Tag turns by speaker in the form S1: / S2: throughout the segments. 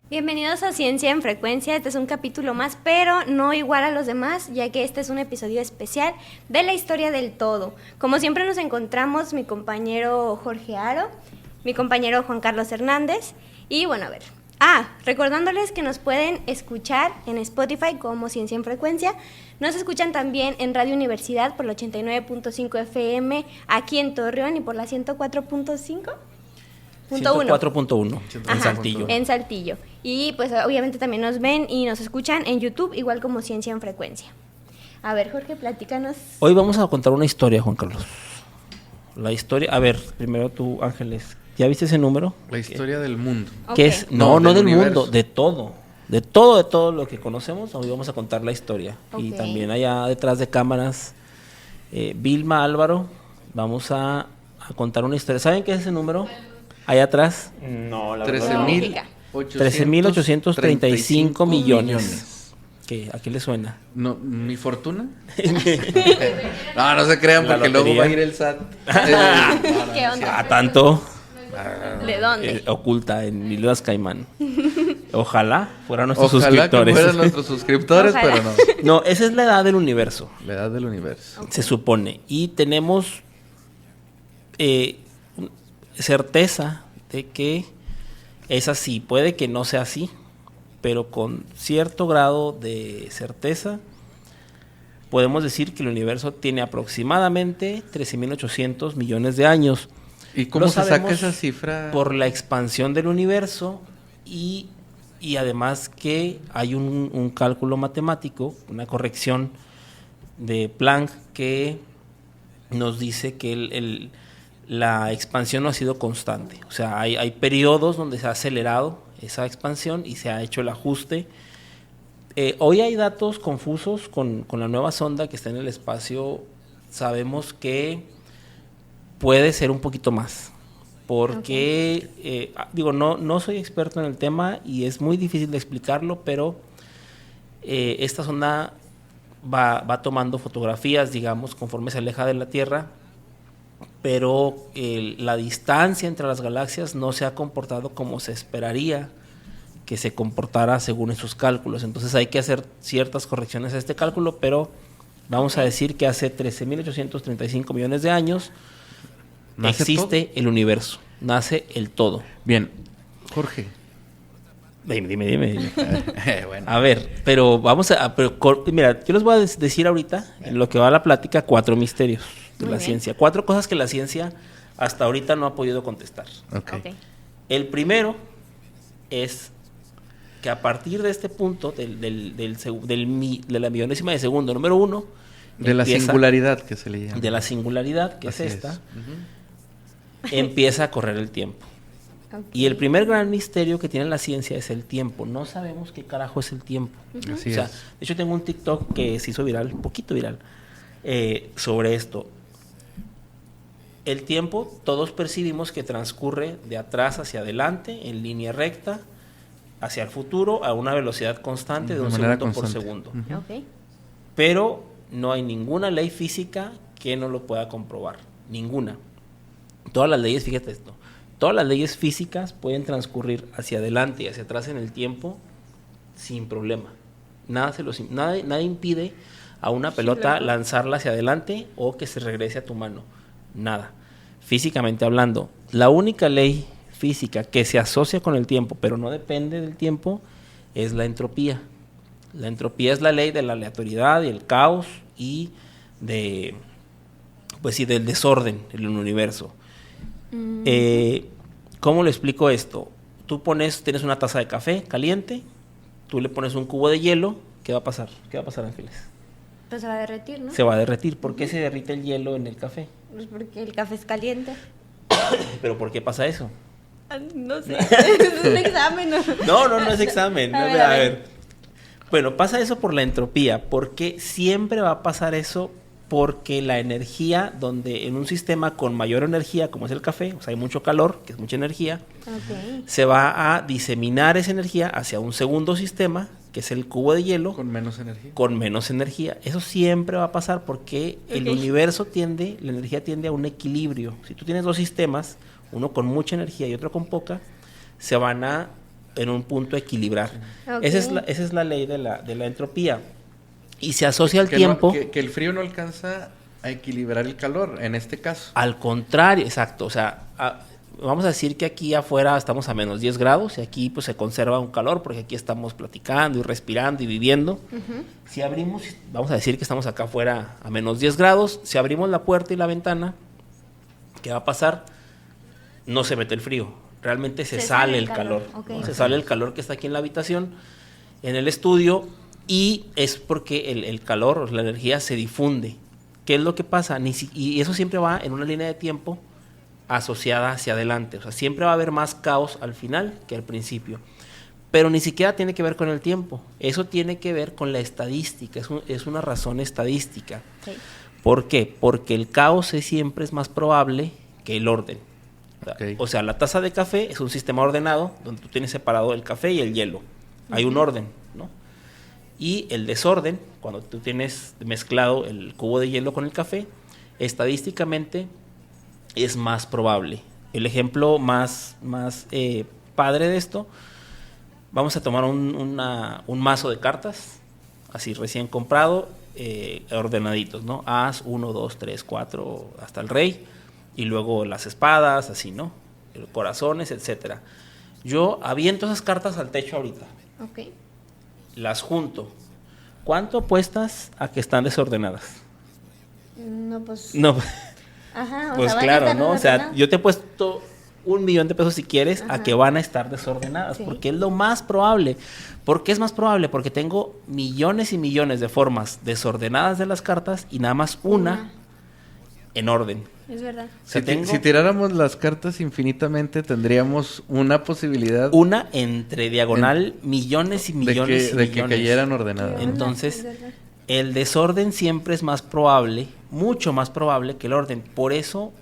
S1: Bienvenidos a Ciencia en Frecuencia. Este es un capítulo más, pero no igual a los demás, ya que este es un episodio especial de la historia del todo. Como siempre nos encontramos mi compañero Jorge Aro, mi compañero Juan Carlos Hernández y bueno, a ver. Recordándoles que nos pueden escuchar en Spotify como Ciencia en Frecuencia. Nos escuchan también en Radio Universidad por la 89.5 FM aquí en Torreón y por la 104.5.
S2: 104.1 en Saltillo.
S1: En Saltillo. Y pues obviamente también nos ven y nos escuchan en YouTube, igual como Ciencia en Frecuencia. A ver, Jorge, platícanos.
S2: Hoy vamos a contar una historia, Juan Carlos. La historia, a ver, primero tú, Ángeles, ¿ya viste ese número?
S3: La historia del mundo.
S2: ¿Qué es? No del mundo, de todo. De todo lo que conocemos, hoy vamos a contar la historia. Y también allá detrás de cámaras, Vilma, Álvaro, vamos a contar una historia. ¿Saben qué es ese número? Allá atrás.
S3: No, la verdad.
S2: 13.835 millones. ¿Qué? ¿A qué le suena?
S3: No, ¿mi fortuna? No se crean porque luego va a ir el SAT.
S1: ¿Qué onda?
S2: ¿Tanto?
S1: ¿De dónde?
S2: Oculta en Islas Caimán. Ojalá fueran nuestros suscriptores.
S3: Ojalá que fueran nuestros suscriptores, pero no.
S2: No, esa es la edad del universo.
S3: La edad del universo.
S2: Se supone. Y tenemos certeza de que es así. Puede que no sea así, pero con cierto grado de certeza podemos decir que el universo tiene aproximadamente 13.800 millones de años.
S3: ¿Y cómo se saca esa cifra?
S2: Por la expansión del universo y además que hay un cálculo matemático, una corrección de Planck que nos dice que la expansión no ha sido constante. O sea, hay periodos donde se ha acelerado esa expansión y se ha hecho el ajuste. Hoy hay datos confusos con la nueva sonda que está en el espacio. Sabemos que puede ser un poquito más, porque no soy experto en el tema y es muy difícil de explicarlo, pero esta sonda va tomando fotografías, digamos, conforme se aleja de la Tierra, pero la distancia entre las galaxias no se ha comportado como se esperaría que se comportara según esos cálculos. Entonces hay que hacer ciertas correcciones a este cálculo, pero vamos a decir que hace 13.835 millones de años existe el universo, nace el todo.
S3: Bien, Jorge.
S2: Dime.
S3: Bueno.
S2: A ver, pero mira, yo les voy a decir ahorita, en lo que va a la plática, 4 misterios de la ciencia. 4 cosas que la ciencia hasta ahorita no ha podido contestar.
S3: Okay.
S2: El primero es que a partir de este punto, de la millonésima de segundo, número 1,
S3: de la singularidad que se le llama.
S2: De la singularidad, que
S3: Así
S2: es esta,
S3: Uh-huh.
S2: empieza a correr el tiempo. Y el primer gran misterio que tiene la ciencia es el tiempo. No sabemos qué carajo es el tiempo.
S3: Uh-huh. Así
S2: de
S3: es.
S2: hecho, tengo un TikTok que se hizo viral, un poquito viral, sobre esto. El tiempo, todos percibimos que transcurre de atrás hacia adelante, en línea recta, hacia el futuro, a una velocidad constante de un segundo por segundo.
S3: Uh-huh.
S2: Pero no hay ninguna ley física que no lo pueda comprobar. Ninguna. Todas las leyes, fíjate esto, todas las leyes físicas pueden transcurrir hacia adelante y hacia atrás en el tiempo sin problema. Nada impide a una pelota lanzarla hacia adelante o que se regrese a tu mano. Nada. Físicamente hablando, la única ley física que se asocia con el tiempo, pero no depende del tiempo, es la entropía. La entropía es la ley de la aleatoriedad y el caos y del desorden en el universo. ¿Cómo le explico esto? Tienes una taza de café caliente, tú le pones un cubo de hielo, ¿qué va a pasar? ¿Qué va a pasar, Ángeles?
S1: Pues se va a derretir, ¿no?
S2: Se va a derretir. ¿Por qué se derrite el hielo en el café?
S1: Pues porque el café es caliente.
S2: ¿Pero por qué pasa eso?
S1: No sé, es un examen.
S2: No es examen.
S1: A ver.
S2: Bueno, pasa eso por la entropía. ¿Por qué siempre va a pasar eso? Porque la energía, donde en un sistema con mayor energía, como es el café, o sea, hay mucho calor, que es mucha energía, se va a diseminar esa energía hacia un segundo sistema, que es el cubo de hielo.
S3: Con menos energía.
S2: Con menos energía. Eso siempre va a pasar porque el universo la energía tiende a un equilibrio. Si tú tienes 2 sistemas, uno con mucha energía y otro con poca, se van a punto a equilibrar.
S1: Okay.
S2: Esa es la ley de la entropía. Y se asocia al
S3: Que
S2: tiempo.
S3: que el frío no alcanza a equilibrar el calor, en este caso.
S2: Al contrario, exacto. O sea, vamos a decir que aquí afuera estamos a menos 10 grados y aquí pues se conserva un calor porque aquí estamos platicando y respirando y viviendo. Si abrimos, vamos a decir que estamos acá afuera a menos 10 grados, si abrimos la puerta y la ventana, ¿qué va a pasar? No se mete el frío, realmente se sale el calor.
S1: Okay.
S2: ¿No? Se sale el calor que está aquí en la habitación, en el estudio, y es porque el calor, la energía se difunde. ¿Qué es lo que pasa? Y eso siempre va en una línea de tiempo asociada hacia adelante. O sea, siempre va a haber más caos al final que al principio. Pero ni siquiera tiene que ver con el tiempo. Eso tiene que ver con la estadística. Es una razón estadística.
S1: Sí.
S2: ¿Por qué? Porque el caos siempre es más probable que el orden.
S3: Okay.
S2: O sea, la taza de café es un sistema ordenado donde tú tienes separado el café y el hielo. Hay un orden, ¿no? Y el desorden, cuando tú tienes mezclado el cubo de hielo con el café, estadísticamente es más probable. El ejemplo más padre de esto, vamos a tomar un mazo de cartas, así recién comprado, ordenaditos, ¿no? As, 1, 2, 3, 4, hasta el rey, y luego las espadas, así, ¿no? Corazones, etcétera. Yo aviento esas cartas al techo ahorita.
S1: Ok.
S2: Las junto. ¿Cuánto apuestas a que están desordenadas?
S1: No, pues...
S2: No,
S1: Ajá, o
S2: pues
S1: sea, van a
S2: claro,
S1: estar
S2: ¿no? O sea,
S1: desordenadas.
S2: yo te he puesto $1,000,000 si quieres
S1: Ajá.
S2: a que van a estar desordenadas,
S1: Sí.
S2: porque es lo más probable. ¿Por qué es más probable? Porque tengo millones y millones de formas desordenadas de las cartas y nada más una en orden.
S1: Es verdad.
S2: O sea, tengo
S3: Si tiráramos las cartas infinitamente, tendríamos una posibilidad
S2: una entre diagonal millones y millones y
S3: de que
S2: millones.
S3: cayeran ordenadas.
S2: Entonces,
S1: Es verdad.
S2: el desorden siempre es más probable, mucho más probable que el orden. Por eso,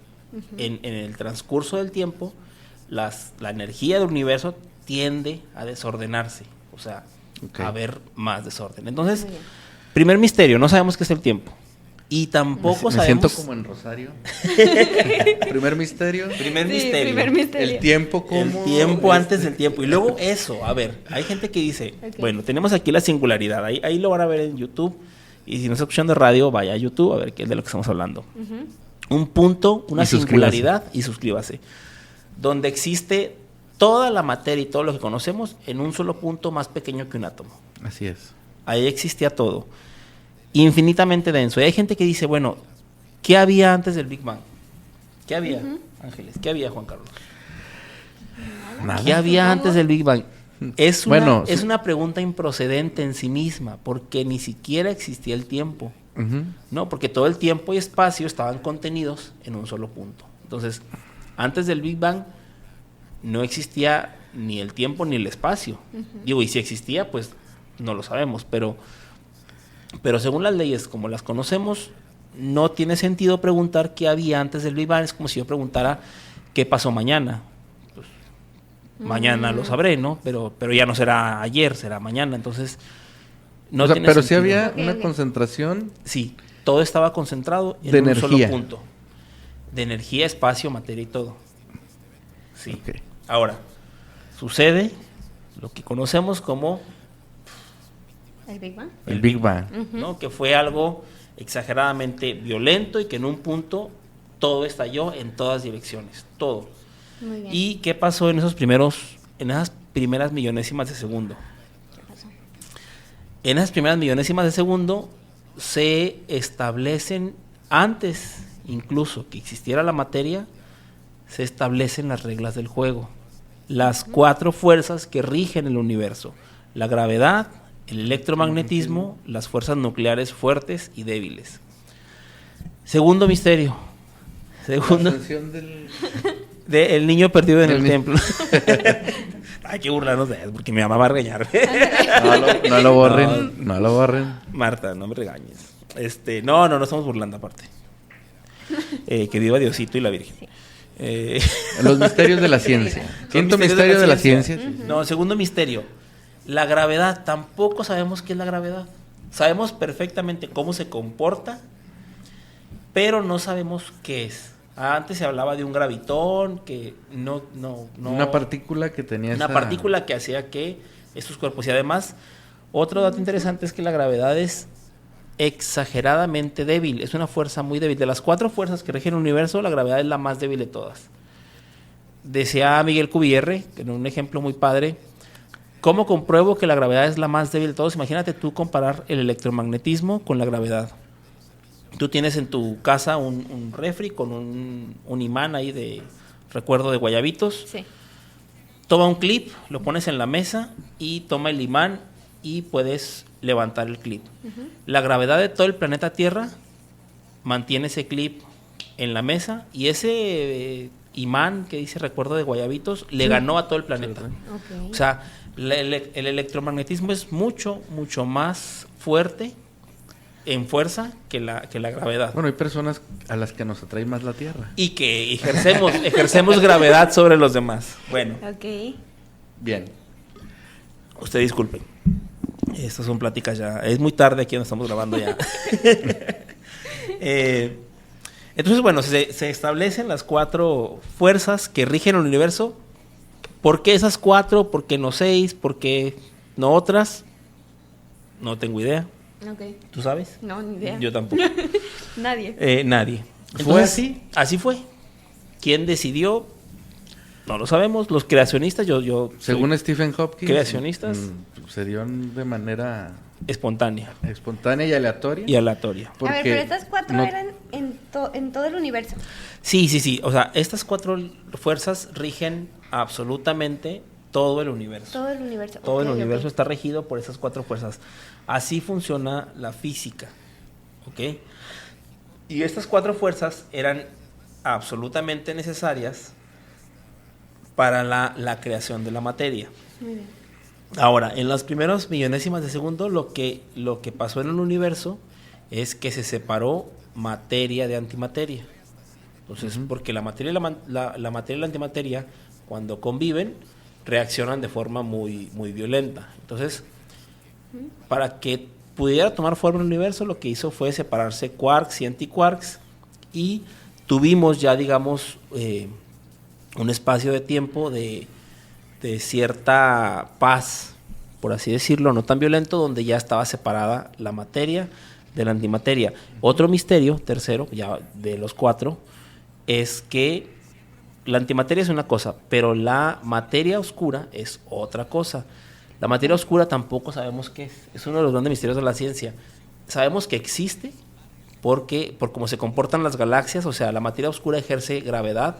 S2: en el transcurso del tiempo, la energía del universo tiende a desordenarse, o sea,
S3: Ok.
S2: a haber más desorden. Entonces,
S1: Muy bien.
S2: primer misterio, no sabemos qué es el tiempo. Y tampoco
S3: Me siento
S2: sabemos...
S3: como en Rosario. Primer misterio.
S2: Primer
S1: Sí,
S2: misterio.
S1: primer misterio.
S3: El tiempo como...
S2: El tiempo antes del tiempo. Y luego eso, a ver, hay gente que dice,
S1: Ok.
S2: bueno, tenemos aquí la singularidad, ahí lo van a ver en YouTube, y si no está escuchando radio, vaya a YouTube a ver qué es de lo que estamos hablando.
S1: Ujú.
S2: Un punto, una
S3: Y suscríbase.
S2: singularidad, y suscríbase, donde existe toda la materia y todo lo que conocemos en un solo punto más pequeño que un átomo.
S3: Así es.
S2: Ahí existía todo, infinitamente denso. Y hay gente que dice, bueno, ¿qué había antes del Big Bang? ¿Qué había, Ángeles? ¿Qué había, Juan Carlos?
S3: Nada.
S2: ¿Qué había antes del Big Bang? Es una,
S3: Bueno,
S2: es
S3: sí.
S2: una pregunta improcedente en sí misma, porque ni siquiera existía el tiempo,
S3: Ujú.
S2: ¿no? Porque todo el tiempo y espacio estaban contenidos en un solo punto. Entonces, antes del Big Bang no existía ni el tiempo ni el espacio. Digo, y si existía, pues no lo sabemos, pero según las leyes como las conocemos, no tiene sentido preguntar qué había antes del Big Bang. Es como si yo preguntara qué pasó mañana. Pues, mañana lo sabré, ¿no? Pero ya no será ayer, será mañana. Entonces, no
S3: O sea,
S2: tiene
S3: pero sí
S2: sentido.
S3: había
S1: Ok,
S3: una
S1: ok.
S3: concentración.
S2: Sí, todo estaba concentrado en
S3: De
S2: un solo
S3: energía.
S2: punto. De energía, espacio, materia y todo. Sí.
S3: Ok.
S2: Ahora, sucede lo que conocemos como
S1: ¿El Big Bang?
S3: El Big Bang.
S2: ¿no? Que fue algo exageradamente violento y que en un punto todo estalló en todas direcciones, todo.
S1: Muy bien.
S2: ¿Y qué pasó en esas primeras millonésimas de segundo?
S1: ¿Qué pasó?
S2: En esas primeras millonésimas de segundo se establecen, antes incluso que existiera la materia, se establecen las reglas del juego. Las 4 fuerzas que rigen el universo: la gravedad, el electromagnetismo, las fuerzas nucleares fuertes y débiles. Segundo misterio. Segundo,
S3: La ascensión del...
S2: el niño perdido en
S3: Del
S2: el
S3: ni-
S2: templo. Hay que burlarnos de él porque mi mamá va a regañar.
S3: No lo borren, no lo borren.
S2: Marta, no me regañes. No estamos burlando aparte. Que viva Diosito y la Virgen.
S3: Los misterios de la ciencia. Quinto misterio de la ciencia. Sí.
S2: No, segundo misterio. La gravedad, tampoco sabemos qué es la gravedad. Sabemos perfectamente cómo se comporta, pero no sabemos qué es. Antes se hablaba de un gravitón, que no.
S3: Una partícula que tenía
S2: una partícula que hacía que estos cuerpos. Y además, otro dato interesante es que la gravedad es exageradamente débil. Es una fuerza muy débil. De las 4 fuerzas que rigen el universo, la gravedad es la más débil de todas. Decía Miguel Cubierre, en un ejemplo muy padre, ¿cómo compruebo que la gravedad es la más débil de todos? Imagínate tú comparar el electromagnetismo con la gravedad. Tú tienes en tu casa un refri con un imán ahí de recuerdo de guayabitos.
S1: Sí.
S2: Toma un clip, lo pones en la mesa y toma el imán y puedes levantar el clip. Uh-huh. La gravedad de todo el planeta Tierra mantiene ese clip en la mesa y ese imán que dice recuerdo de guayabitos le ganó a todo el planeta. Okay. O sea, el electromagnetismo es mucho más fuerte en fuerza que la gravedad.
S3: Bueno, hay personas a las que nos atrae más la Tierra.
S2: Y que ejercemos gravedad sobre los demás. Bueno.
S1: Ok.
S3: Bien.
S2: Usted disculpe. Estas son pláticas ya. Es muy tarde aquí donde estamos grabando ya. Entonces, bueno, se establecen las 4 fuerzas que rigen el universo. ¿Por qué esas 4? ¿Por qué no 6? ¿Por qué no otras? No tengo idea.
S1: Okay.
S2: ¿Tú sabes?
S1: No, ni idea.
S2: Yo tampoco.
S1: Nadie.
S2: Nadie. Entonces,
S3: ¿fue así?
S2: Así fue. ¿Quién decidió? No lo sabemos. Los creacionistas, yo
S3: según Stephen Hopkins,
S2: creacionistas,
S3: se dio de manera
S2: espontánea
S3: y aleatoria.
S1: A ver, pero estas 4 eran en todo el universo.
S2: Sí. O sea, estas 4 fuerzas rigen absolutamente todo el universo.
S1: Todo el universo.
S2: Todo el universo está regido por esas 4 fuerzas. Así funciona la física. ¿Ok? Y estas 4 fuerzas eran absolutamente necesarias para la creación de la materia.
S1: Muy bien.
S2: Ahora, en las primeras millonésimas de segundo, lo que pasó en el universo es que se separó materia de antimateria. Entonces, porque la materia y la materia y la antimateria, cuando conviven, reaccionan de forma muy violenta. Entonces, para que pudiera tomar forma el universo, lo que hizo fue separarse quarks y antiquarks, y tuvimos ya, digamos, un espacio de tiempo de cierta paz, por así decirlo, no tan violento, donde ya estaba separada la materia de la antimateria. Otro misterio, tercero, ya de los 4, es que la antimateria es una cosa, pero la materia oscura es otra cosa. La materia oscura tampoco sabemos qué es. Es uno de los grandes misterios de la ciencia. Sabemos que existe por cómo se comportan las galaxias, o sea, la materia oscura ejerce gravedad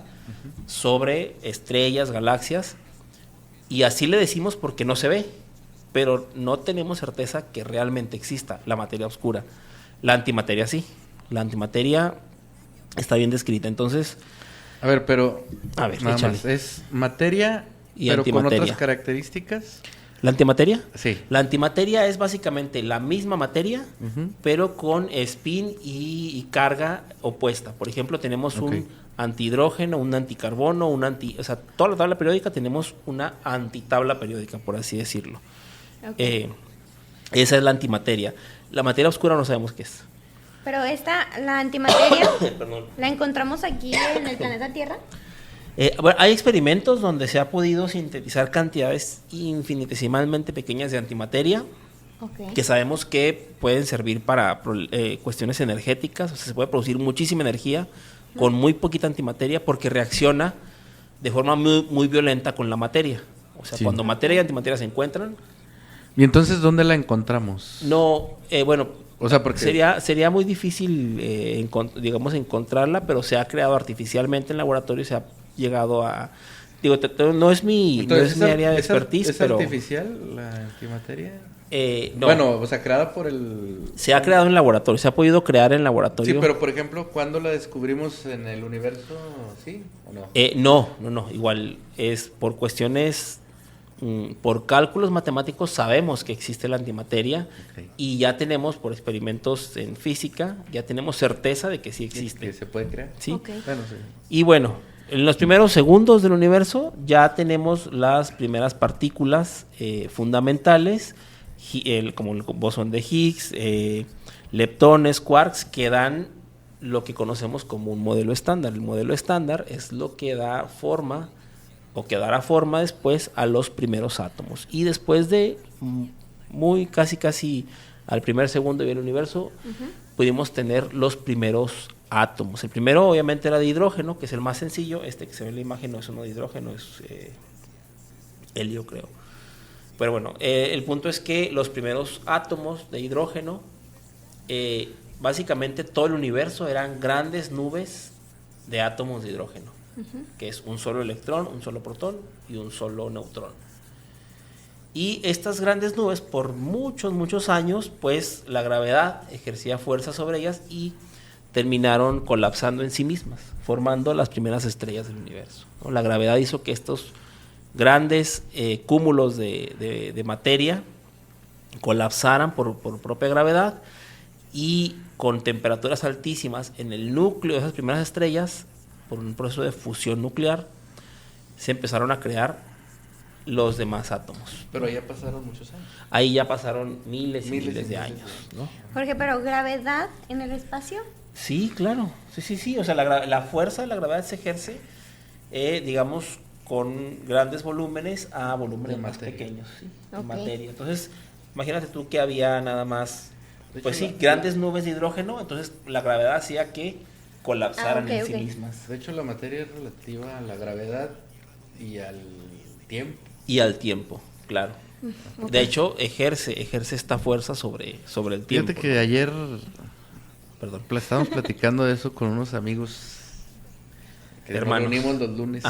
S2: sobre estrellas, galaxias, y así le decimos porque no se ve, pero no tenemos certeza que realmente exista la materia oscura. La antimateria sí. La antimateria está bien descrita. Entonces,
S3: a ver, nada
S2: échale.
S3: más, es materia
S2: y
S3: pero
S2: antimateria.
S3: con otras características.
S2: ¿La antimateria?
S3: Sí.
S2: La antimateria es básicamente la misma materia, pero con spin y carga opuesta. Por ejemplo, tenemos un antihidrógeno, un anticarbono, o sea, toda la tabla periódica tenemos una antitabla periódica, por así decirlo. Esa es la antimateria. La materia oscura no sabemos qué es.
S1: Pero la antimateria, ¿la encontramos aquí en el planeta Tierra?
S2: Bueno, hay experimentos donde se ha podido sintetizar cantidades infinitesimalmente pequeñas de antimateria, que sabemos que pueden servir para cuestiones energéticas. O sea, se puede producir muchísima energía con muy poquita antimateria porque reacciona de forma muy violenta con la materia. O sea, cuando materia y antimateria se encuentran.
S3: ¿Y entonces dónde la encontramos?
S2: No, bueno,
S3: o sea, porque
S2: sería muy difícil, digamos, encontrarla, pero se ha creado artificialmente en laboratorio y se ha llegado a... Digo, no es mi área de expertise, pero...
S3: ¿Es artificial la antimateria?
S2: No.
S3: Bueno, o sea, creada por el...
S2: Se ha creado en laboratorio, se ha podido crear en laboratorio.
S3: Sí, pero por ejemplo, ¿cuándo la descubrimos en el universo? ¿Sí o no?
S2: No. Igual es por cuestiones... por cálculos matemáticos sabemos que existe la antimateria y ya tenemos, por experimentos en física, ya tenemos certeza de que sí existe.
S3: ¿Que se puede crear?
S2: Sí.
S3: Bueno, sí.
S2: Y bueno, en los primeros segundos del universo ya tenemos las primeras partículas fundamentales, como el bosón de Higgs, leptones, quarks, que dan lo que conocemos como un modelo estándar. El modelo estándar es lo que da forma o que dará forma después a los primeros átomos. Y después de muy casi al primer segundo del universo, pudimos tener los primeros átomos. El primero obviamente era de hidrógeno, que es el más sencillo. Este que se ve en la imagen no es uno de hidrógeno, es helio, creo. Pero bueno, el punto es que los primeros átomos de hidrógeno, básicamente todo el universo eran grandes nubes de átomos de hidrógeno, que es un solo electrón, un solo protón y un solo neutrón. Y estas grandes nubes, por muchos años, pues la gravedad ejercía fuerza sobre ellas y terminaron colapsando en sí mismas, formando las primeras estrellas del universo, ¿no? La gravedad hizo que estos grandes cúmulos de materia colapsaran por propia gravedad, y con temperaturas altísimas en el núcleo de esas primeras estrellas, por un proceso de fusión nuclear, se empezaron a crear los demás átomos.
S3: Pero ya pasaron muchos años.
S2: Ahí ya pasaron miles y miles de años, ¿no?
S1: Jorge, ¿pero gravedad en el espacio?
S2: Sí, claro. Sí. O sea, la fuerza de la gravedad se ejerce, digamos, con grandes volúmenes a volúmenes más pequeños, ¿sí?
S1: Okay.
S2: De materia. Entonces, imagínate tú que había nada más, pues sí, grandes nubes de hidrógeno, entonces la gravedad hacía que colapsaran en sí mismas.
S3: De hecho, la materia es relativa a la gravedad y al tiempo.
S2: Y al tiempo, claro. Okay. De hecho, ejerce esta fuerza sobre el tiempo.
S3: Fíjate que ayer estábamos platicando de eso con unos amigos que hermanos. Nos reunimos los lunes.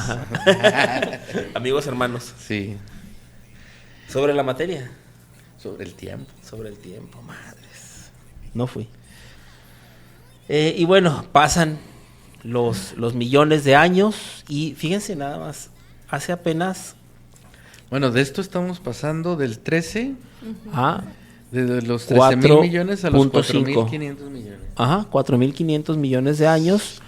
S2: Amigos hermanos.
S3: Sí.
S2: ¿Sobre la materia?
S3: Sobre el tiempo.
S2: Sobre el tiempo, madres. No fui. Y bueno, pasan los millones de años y fíjense nada más, hace apenas...
S3: Bueno, de esto estamos pasando del 13
S2: a...
S3: De los 13,000 millones a los 4,500 millones.
S2: Ajá, 4,500 millones de años.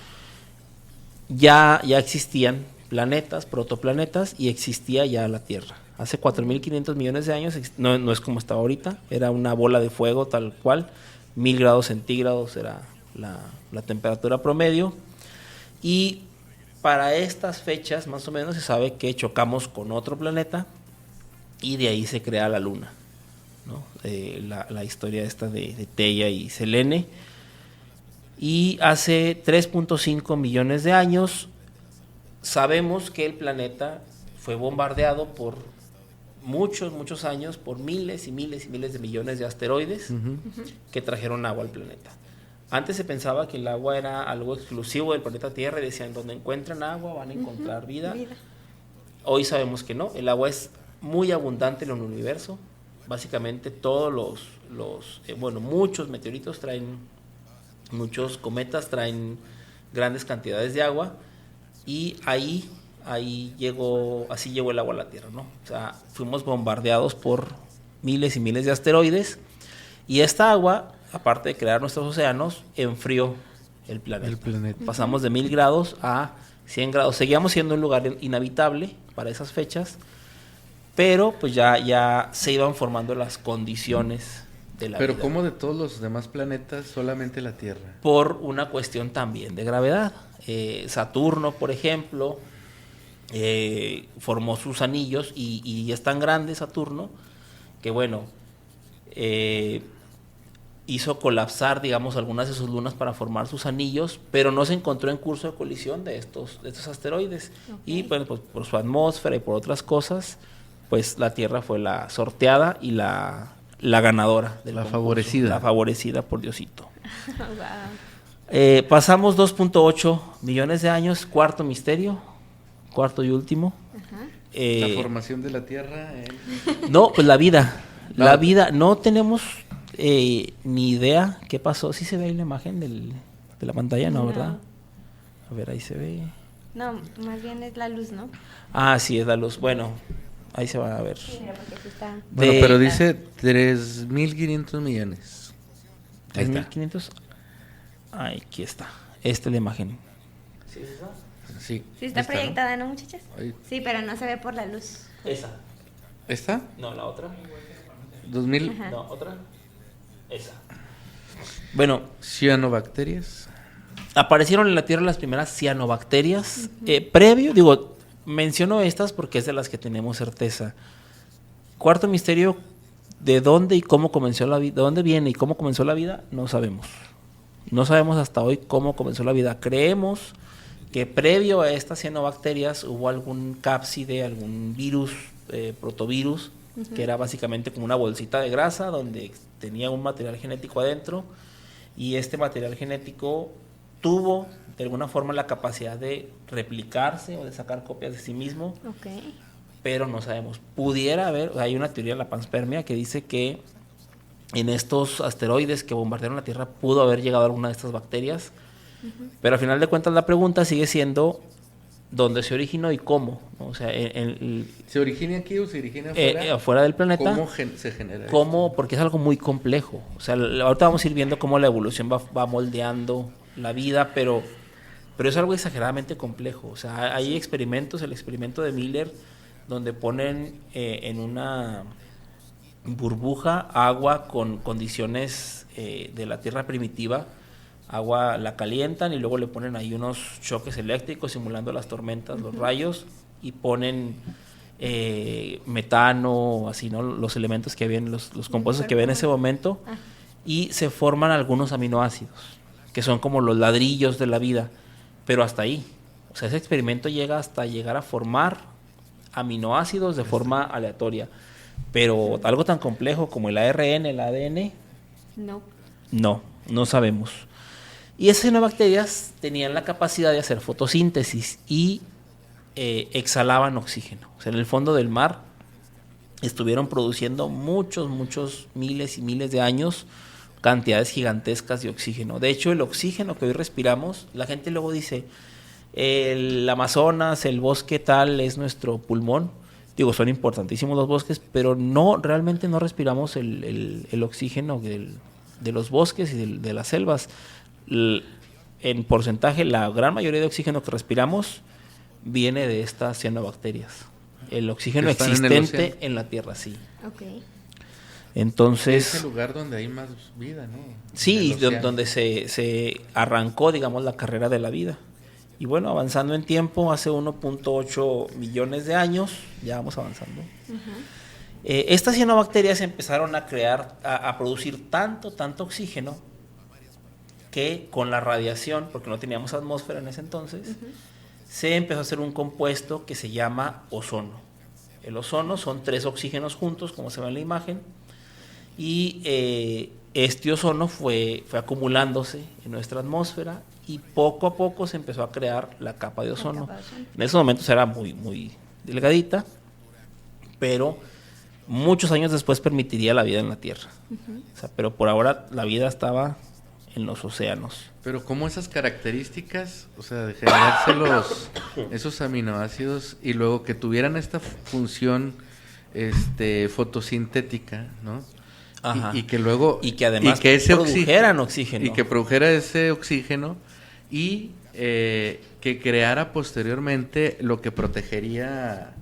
S2: Ya existían planetas, protoplanetas, y existía ya la Tierra. Hace 4,500 millones de años, no es como está ahorita, era una bola de fuego tal cual, 1000 grados centígrados era la temperatura promedio. Y para estas fechas, más o menos, se sabe que chocamos con otro planeta y de ahí se crea la Luna, ¿no? La historia esta de Theia y Selene. Y hace 3.5 millones de años sabemos que el planeta fue bombardeado por muchos años, por miles y miles de millones de asteroides que trajeron agua al planeta. Antes se pensaba que el agua era algo exclusivo del planeta Tierra y decían, donde encuentran agua van a encontrar vida. Hoy sabemos que no, el agua es muy abundante en el universo. Básicamente todos muchos meteoritos traen, muchos cometas traen grandes cantidades de agua, y así llegó el agua a la Tierra, ¿no? O sea, fuimos bombardeados por miles y miles de asteroides, y esta agua, aparte de crear nuestros océanos, enfrió el planeta. Pasamos de 1000 grados a 100 grados. Seguíamos siendo un lugar inhabitable para esas fechas, pero pues ya se iban formando las condiciones de la vida.
S3: Pero ¿cómo de todos los demás planetas solamente la Tierra?
S2: Por una cuestión también de gravedad. Saturno, por ejemplo, formó sus anillos y es tan grande Saturno que hizo colapsar, digamos, algunas de sus lunas para formar sus anillos, pero no se encontró en curso de colisión de estos asteroides. Okay. Y pues por su atmósfera y por otras cosas, pues la Tierra fue la sorteada y la ganadora del concurso, favorecida. La favorecida por Diosito. Wow. Pasamos 2.8 millones de años, cuarto misterio, cuarto y último.
S3: La formación de la Tierra.
S2: No, pues la vida. No. La vida, no tenemos ni idea qué pasó. ¿Sí se ve ahí la imagen de la pantalla? No, ¿verdad? A ver, ahí se ve.
S1: No, más bien es la luz, ¿no?
S2: Ah, sí, es la luz. Bueno, ahí se va a ver.
S1: Sí, porque aquí está.
S3: Bueno, pero dice 3,500 millones.
S2: 3,500. Aquí está. Esta es la imagen.
S3: ¿Sí es esa? Sí.
S1: Sí está proyectada, ¿no, muchachas? Ahí. Sí, pero no se ve por la luz.
S2: Esa.
S3: ¿Esta?
S2: No, la otra.
S3: 2000.
S2: Ajá. No, otra. Esa. Bueno.
S3: Cianobacterias.
S2: aparecieron en la Tierra las primeras cianobacterias. Menciono estas porque es de las que tenemos certeza. Cuarto misterio, ¿de dónde y cómo comenzó la vida? ¿De dónde viene y cómo comenzó la vida? No sabemos. No sabemos hasta hoy cómo comenzó la vida. Creemos que previo a estas cianobacterias hubo algún cápside, algún virus, protovirus, que era básicamente como una bolsita de grasa donde tenía un material genético adentro, y este material genético tuvo de alguna forma la capacidad de replicarse o de sacar copias de sí mismo.
S1: Okay.
S2: Pero no sabemos. Pudiera haber, hay una teoría de la panspermia que dice que en estos asteroides que bombardearon la Tierra pudo haber llegado alguna de estas bacterias, pero al final de cuentas la pregunta sigue siendo dónde se originó y cómo, ¿no? O sea,
S3: ¿se origina aquí o se origina afuera?
S2: Afuera del planeta.
S3: ¿Cómo se genera
S2: ¿Cómo? Porque es algo muy complejo. O sea, ahorita vamos a ir viendo cómo la evolución va moldeando la vida, pero es algo exageradamente complejo. O sea, hay experimentos, el experimento de Miller, donde ponen en una burbuja agua con condiciones de la Tierra primitiva. Agua la calientan y luego le ponen ahí unos choques eléctricos simulando las tormentas, los rayos, y ponen metano, así, ¿no? Los elementos que habían, los compuestos que había en ese momento, y se forman algunos aminoácidos, que son como los ladrillos de la vida, pero hasta ahí. O sea, ese experimento llega hasta llegar a formar aminoácidos de forma aleatoria, pero algo tan complejo como el ARN, el ADN, no sabemos. Y esas cianobacterias tenían la capacidad de hacer fotosíntesis y exhalaban oxígeno. O sea, en el fondo del mar estuvieron produciendo muchos miles y miles de años cantidades gigantescas de oxígeno. De hecho, el oxígeno que hoy respiramos, la gente luego dice, el Amazonas, el bosque tal es nuestro pulmón. Digo, son importantísimos los bosques, pero realmente no respiramos el oxígeno de los bosques y de las selvas. En porcentaje, la gran mayoría de oxígeno que respiramos viene de estas cianobacterias. El oxígeno existente en la Tierra, sí.
S1: Okay.
S2: Entonces,
S3: es el lugar donde hay más vida, ¿no?
S2: Sí, donde se arrancó, digamos, la carrera de la vida. Y bueno, avanzando en tiempo, hace 1.8 millones de años, ya vamos avanzando. Estas cianobacterias empezaron a producir tanto oxígeno, que con la radiación, porque no teníamos atmósfera en ese entonces, se empezó a hacer un compuesto que se llama ozono. El ozono son 3 oxígenos juntos, como se ve en la imagen, y este ozono fue acumulándose en nuestra atmósfera, y poco a poco se empezó a crear la capa de ozono. En esos momentos era muy delgadita, pero muchos años después permitiría la vida en la Tierra. O sea, pero por ahora la vida estaba en los océanos.
S3: Pero como esas características, o sea, de generarse esos aminoácidos y luego que tuvieran esta función fotosintética, ¿no?
S2: Ajá.
S3: Y que luego
S2: además produjeran oxígeno.
S3: Y que produjera ese oxígeno y que creara posteriormente lo que protegería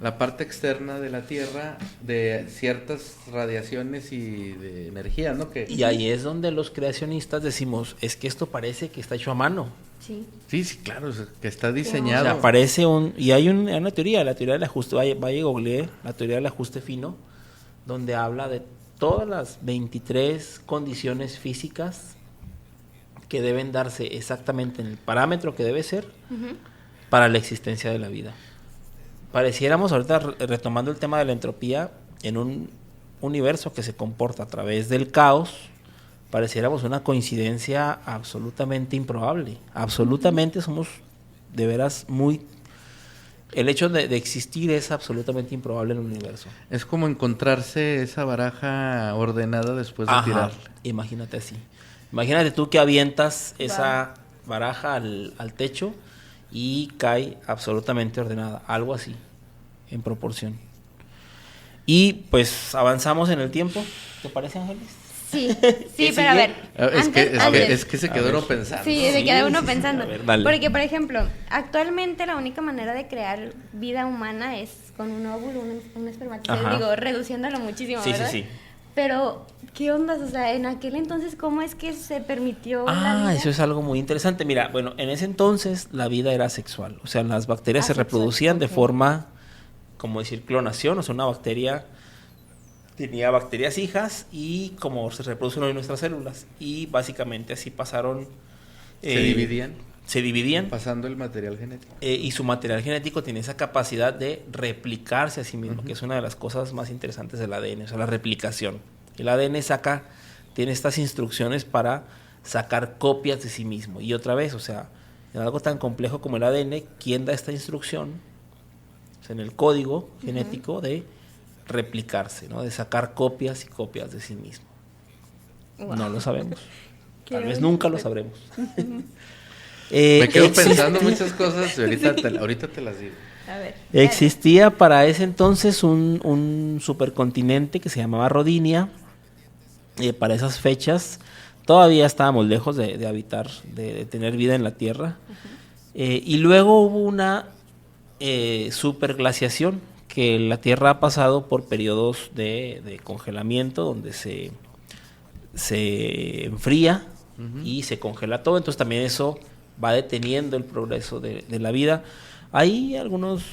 S3: la parte externa de la Tierra de ciertas radiaciones y de energía, ¿no?
S2: Y ahí es donde los creacionistas decimos, es que esto parece que está hecho a mano.
S3: Sí, claro, que está diseñado.
S2: O sea, parece hay una teoría, la teoría del ajuste, vaya y googleé, la teoría del ajuste fino, donde habla de todas las 23 condiciones físicas que deben darse exactamente en el parámetro que debe ser para la existencia de la vida. Pareciéramos, ahorita retomando el tema de la entropía, en un universo que se comporta a través del caos, pareciéramos una coincidencia absolutamente improbable. Absolutamente somos de veras el hecho de existir es absolutamente improbable en el universo.
S3: Es como encontrarse esa baraja ordenada después de tirarla.
S2: Imagínate así. Imagínate tú que avientas esa baraja al techo y cae absolutamente ordenada, algo así, en proporción. Y pues avanzamos en el tiempo, ¿te parece, Ángeles?
S1: Sí, pero a ver.
S3: Es que se quedó uno pensando.
S1: Sí, se quedó uno pensando.
S2: Ver, dale.
S1: Porque, por ejemplo, actualmente la única manera de crear vida humana es con un óvulo, un espermatozoide, reduciéndolo muchísimo, ¿verdad?
S2: Sí.
S1: Pero, ¿qué ondas? O sea, en aquel entonces, ¿cómo es que se permitió la vida?
S2: Eso es algo muy interesante. Mira, bueno, en ese entonces la vida era sexual. O sea, las bacterias se
S1: Sexual,
S2: reproducían de
S1: ok.
S2: forma, como decir, clonación. O sea, una bacteria tenía bacterias hijas y como se reproducen hoy nuestras células. Y básicamente así pasaron... Se dividían.
S3: Pasando el material genético.
S2: Y su material genético tiene esa capacidad de replicarse a sí mismo, que es una de las cosas más interesantes del ADN, o sea, la replicación. El ADN tiene estas instrucciones para sacar copias de sí mismo. Y otra vez, o sea, en algo tan complejo como el ADN, ¿quién da esta instrucción? O sea, en el código genético de replicarse, ¿no? De sacar copias y copias de sí mismo.
S1: Wow.
S2: No lo sabemos.
S1: Qué
S2: Tal vez
S1: bonito.
S2: nunca lo sabremos.
S3: Me quedo pensando
S2: Existía-
S3: muchas cosas y ahorita te las digo.
S1: A ver.
S2: Existía para ese entonces un supercontinente que se llamaba Rodinia. Para esas fechas todavía estábamos lejos de habitar, de tener vida en la Tierra. Y luego hubo una superglaciación, que la Tierra ha pasado por periodos de congelamiento donde se enfría y se congela todo. Entonces también eso va deteniendo el progreso de la vida. Hay algunos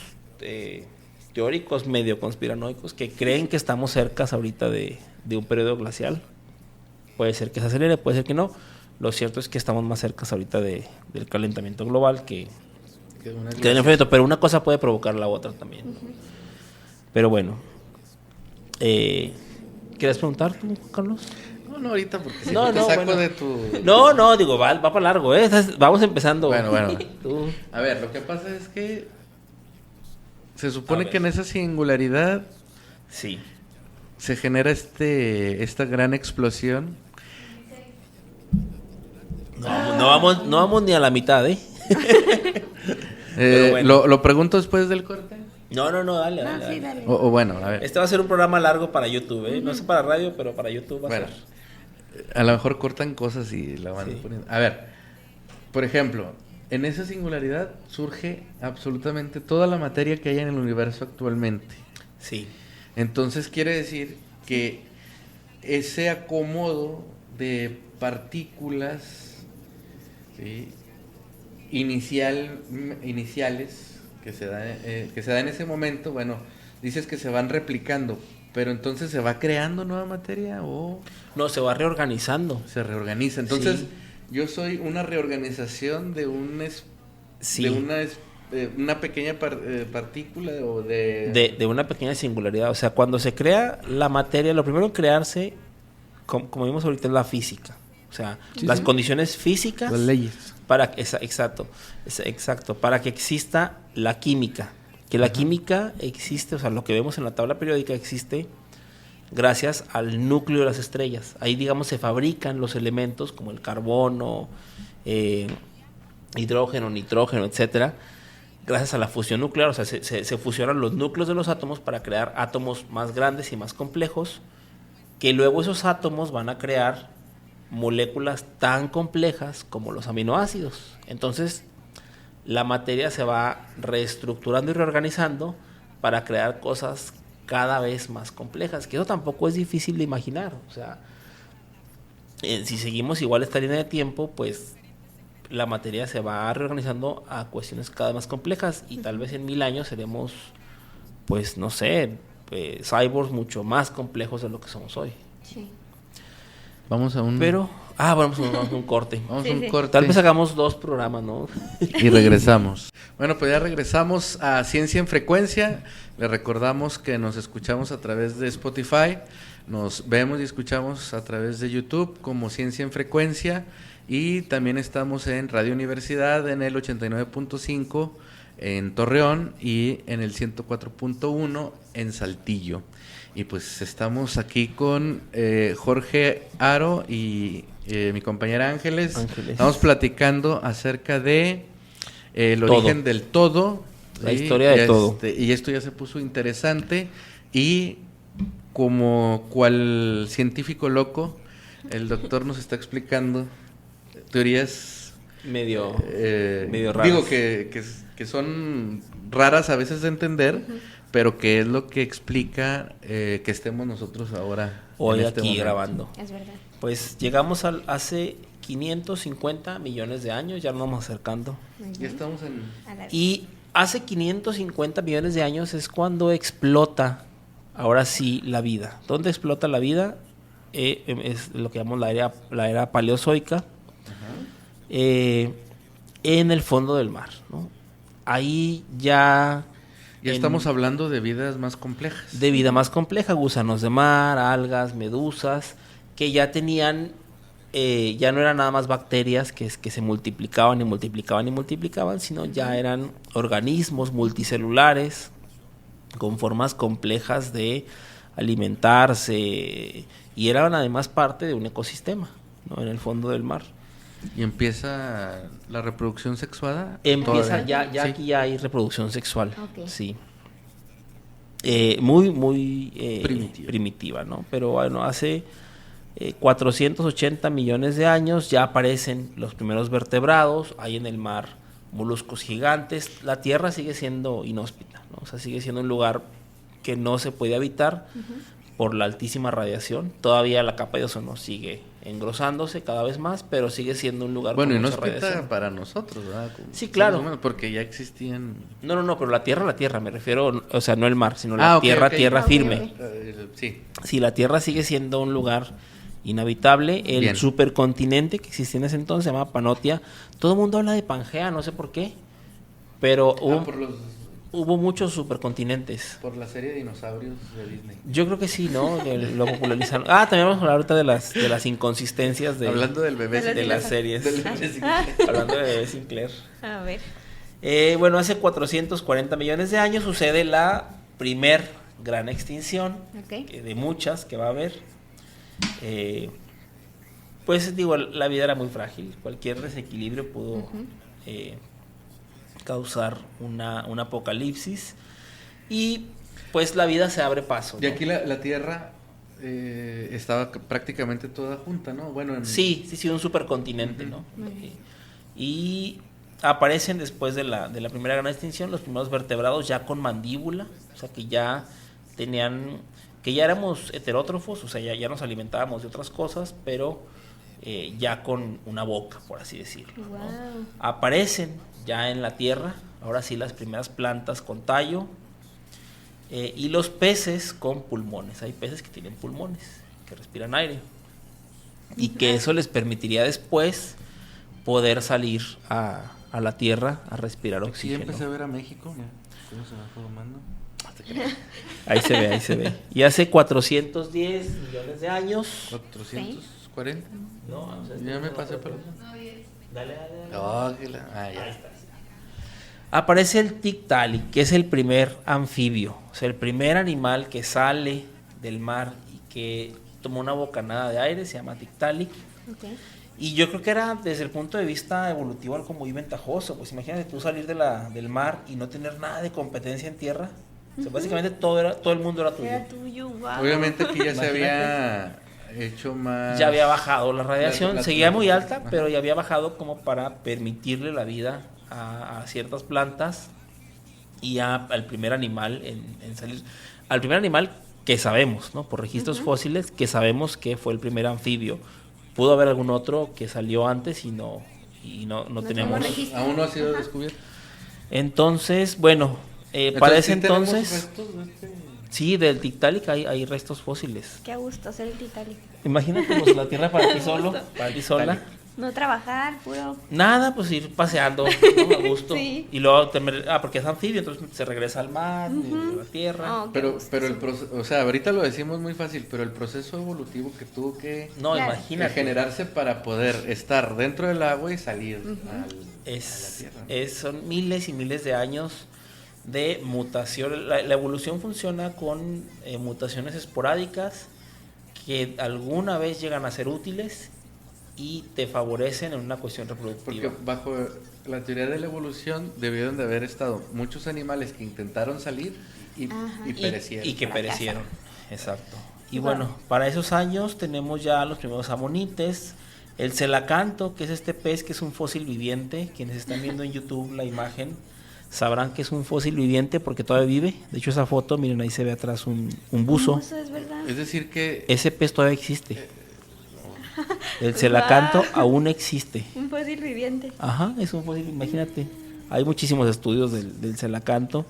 S2: teóricos medio conspiranoicos que creen que estamos cerca ahorita de un periodo glacial. Puede ser que se acelere, puede ser que no. Lo cierto es que estamos más cerca ahorita del calentamiento global que del enfriamiento, pero una cosa puede provocar la otra también. Pero bueno, ¿quieres preguntar tú, Carlos?
S3: No, ahorita porque si
S2: No,
S3: no, te
S2: no,
S3: saco
S2: bueno.
S3: de tu...
S2: No, digo, va para largo, ¿eh? Vamos empezando.
S3: Bueno.
S2: Tú.
S3: A ver, lo que pasa es que se supone
S2: A ver.
S3: que en esa singularidad
S2: Sí.
S3: se genera esta gran explosión.
S2: No vamos ni a la mitad, ¿eh? Pero bueno.
S3: ¿Lo pregunto después del corte?
S2: No, dale.
S1: Ah, sí, dale.
S3: O bueno, a ver.
S2: Este va a ser un programa largo para YouTube, ¿eh? No sé para radio, pero para YouTube va a
S3: Bueno,
S2: ser.
S3: a lo mejor cortan cosas y la van
S2: Sí.
S3: poniendo. A ver, por ejemplo, en esa singularidad surge absolutamente toda la materia que hay en el universo actualmente.
S2: Sí.
S3: Entonces quiere decir que ese acomodo de partículas, ¿sí?, iniciales que se da en ese momento, bueno, dices que se van replicando, pero entonces se va creando nueva materia o
S2: No, se va reorganizando.
S3: se reorganiza. Entonces,
S2: Sí.
S3: yo soy una reorganización de
S2: Sí.
S3: de una pequeña partícula o
S2: De una pequeña singularidad. O sea, cuando se crea la materia, lo primero en crearse, como vimos ahorita, es la física. O sea, las condiciones físicas
S3: las leyes.
S2: exacto, para que exista la química. Que la química existe, o sea, lo que vemos en la tabla periódica existe gracias al núcleo de las estrellas. Ahí, digamos, se fabrican los elementos como el carbono, hidrógeno, nitrógeno, etcétera, gracias a la fusión nuclear. O sea, se fusionan los núcleos de los átomos para crear átomos más grandes y más complejos, que luego esos átomos van a crear moléculas tan complejas como los aminoácidos. Entonces, la materia se va reestructurando y reorganizando para crear cosas cada vez más complejas, que eso tampoco es difícil de imaginar. O sea, si seguimos igual esta línea de tiempo, pues la materia se va reorganizando a cuestiones cada vez más complejas y tal vez en 1000 años seremos, pues no sé, cyborgs mucho más complejos de lo que somos hoy.
S1: Sí.
S3: Vamos a un
S2: vamos a un corte.
S3: Vamos
S1: Sí,
S3: a un
S1: sí.
S3: corte.
S2: Tal vez hagamos 2 programas, ¿no?
S3: Y regresamos. Bueno, pues ya regresamos a Ciencia en Frecuencia. Les recordamos que nos escuchamos a través de Spotify, nos vemos y escuchamos a través de YouTube como Ciencia en Frecuencia y también estamos en Radio Universidad en el 89.5 en Torreón y en el 104.1 en Saltillo. Y pues estamos aquí con Jorge Aro y mi compañera Ángeles. Estamos platicando acerca de el origen del todo.
S2: La historia de todo.
S3: Y esto ya se puso interesante. Y como cual científico loco, el doctor nos está explicando teorías
S2: medio raras.
S3: Digo que son raras a veces de entender, pero que es lo que explica que estemos nosotros ahora
S2: hoy
S3: En este
S2: aquí
S3: momento.
S2: grabando.
S1: Es verdad.
S2: Pues llegamos hace 550 millones de años, ya nos vamos acercando.
S1: Muy
S3: Ya
S1: bien.
S3: estamos en...
S1: A la-
S2: Y hace 550 millones de años es cuando explota, ahora sí, la vida. ¿Dónde explota la vida? Es lo que llamamos la era paleozoica, en el fondo del mar, ¿no? Ahí ya...
S3: Ya estamos hablando de vidas más complejas.
S2: de vida más compleja, gusanos de mar, algas, medusas, que ya tenían, ya no eran nada más bacterias que se multiplicaban y multiplicaban y multiplicaban, sino ya eran organismos multicelulares con formas complejas de alimentarse y eran además parte de un ecosistema, ¿no? En el fondo del mar.
S3: Y empieza la reproducción sexuada.
S2: Empieza,
S3: Todavía.
S2: ya
S3: Sí.
S2: aquí ya hay reproducción sexual,
S1: Ok.
S2: sí. Muy
S3: Primitiva.
S2: ¿no? Pero bueno, hace 480 millones de años ya aparecen los primeros vertebrados, hay en el mar moluscos gigantes, la Tierra sigue siendo inhóspita, ¿no? O sea, sigue siendo un lugar que no se puede habitar por la altísima radiación, todavía la capa de ozono sigue engrosándose cada vez más, pero sigue siendo un lugar
S3: Bueno, y
S2: con
S3: no
S2: mucha
S3: es
S2: radiación.
S3: para nosotros, ¿verdad? Como
S2: Sí, claro.
S3: seres humanos, porque ya existían...
S2: No, pero la tierra, me refiero, o sea, no el mar, sino
S3: Ah,
S2: la
S3: ok,
S2: tierra,
S3: ok.
S2: tierra
S1: Ok,
S2: firme.
S1: ok.
S3: Sí.
S2: Sí, la Tierra sigue siendo un lugar inhabitable. El
S3: Bien.
S2: supercontinente que existía en ese entonces se llamaba Panotia. Todo el mundo habla de Pangea, no sé por qué, pero hubo muchos supercontinentes.
S3: por la serie de dinosaurios de Disney.
S2: Yo creo que sí, ¿no? Lo popularizaron. También vamos a hablar ahorita de las inconsistencias
S3: Hablando del bebé
S2: de las series.
S3: del bebé
S2: Hablando de bebé Sinclair.
S1: A ver.
S2: Bueno, hace 440 millones de años sucede la primer gran extinción,
S1: Ok.
S2: de muchas que va a haber. Pues digo, la vida era muy frágil, cualquier desequilibrio pudo causar un apocalipsis y pues la vida se abre paso,
S3: Y
S2: ¿no?
S3: aquí la Tierra estaba prácticamente toda junta, ¿no? Bueno,
S2: Sí, un supercontinente, ¿no? Y aparecen después de la primera gran extinción los primeros vertebrados ya con mandíbula, o sea que ya éramos heterótrofos, o sea, ya nos alimentábamos de otras cosas, pero ya con una boca, por así decirlo, ¿no?
S1: Wow.
S2: Aparecen ya en la Tierra, ahora sí, las primeras plantas con tallo, y los peces con pulmones. Hay peces que tienen pulmones, que respiran aire, y que eso les permitiría después poder salir a la Tierra a respirar
S3: Aquí
S2: oxígeno.
S3: empecé a ver a México, mira, cómo se va formando.
S2: Ahí se ve. Y hace 410 millones de años.
S3: 440.
S2: No, o sea,
S3: Ya me pasé por...
S2: Dale.
S3: Oh, ya.
S2: Aparece el Tiktaalik, que es el primer anfibio, o sea, el primer animal que sale del mar y que toma una bocanada de aire, se llama Tiktaalik.
S1: Ok.
S2: Y yo creo que era, desde el punto de vista evolutivo, algo muy ventajoso. Pues imagínate tú salir del mar y no tener nada de competencia en tierra. O sea, básicamente todo el mundo era tuyo.
S1: Era tuyo, wow.
S3: Obviamente aquí ya se
S2: Imagínate.
S3: había hecho más...
S2: Ya había bajado la radiación,
S3: La-
S2: seguía muy alta,
S3: Ajá.
S2: pero ya había bajado como para permitirle la vida a ciertas plantas y al primer animal en salir. Al primer animal que sabemos, ¿no? Por registros fósiles, que sabemos que fue el primer anfibio. Pudo haber algún otro que salió antes y no tenemos.
S1: tenemos registro.
S3: Aún no ha sido descubierto.
S2: Entonces, bueno, para ese
S3: ¿sí tenemos
S2: entonces,
S3: restos de este?
S2: sí, del Tiktaalik hay restos fósiles.
S1: Qué a gusto ser el Titanic.
S2: Imagínate, pues, la Tierra para ti solo, para ti sola.
S1: No trabajar, puro.
S2: Nada, pues ir paseando, ¿no? A gusto.
S1: Sí.
S2: Y luego, porque es anfibio, entonces se regresa al mar, a la tierra.
S1: Oh, qué
S3: Pero,
S1: gusto,
S3: pero el
S1: sí.
S3: proceso, o sea, ahorita lo decimos muy fácil, pero el proceso evolutivo que tuvo que
S2: No,
S1: Claro.
S2: imagínate.
S3: generarse para poder estar dentro del agua y salir a la tierra.
S2: Son miles y miles de años de mutación. La evolución funciona con mutaciones esporádicas que alguna vez llegan a ser útiles y te favorecen en una cuestión reproductiva.
S3: Porque bajo la teoría de la evolución debieron de haber estado muchos animales que intentaron salir y perecieron.
S2: Y que
S1: Fracasaron.
S2: perecieron, exacto. Y
S1: Wow.
S2: bueno, para esos años tenemos ya los primeros amonites, el celacanto, que es este pez que es un fósil viviente. Quienes están viendo en YouTube la imagen sabrán que es un fósil viviente porque todavía vive. De hecho, esa foto, miren, ahí se ve atrás un buzo.
S1: Eso es verdad.
S3: Es decir que...
S2: Ese pez todavía existe. El celacanto aún existe.
S1: Un fósil viviente.
S2: Ajá, es un fósil, imagínate. Hay muchísimos estudios del celacanto.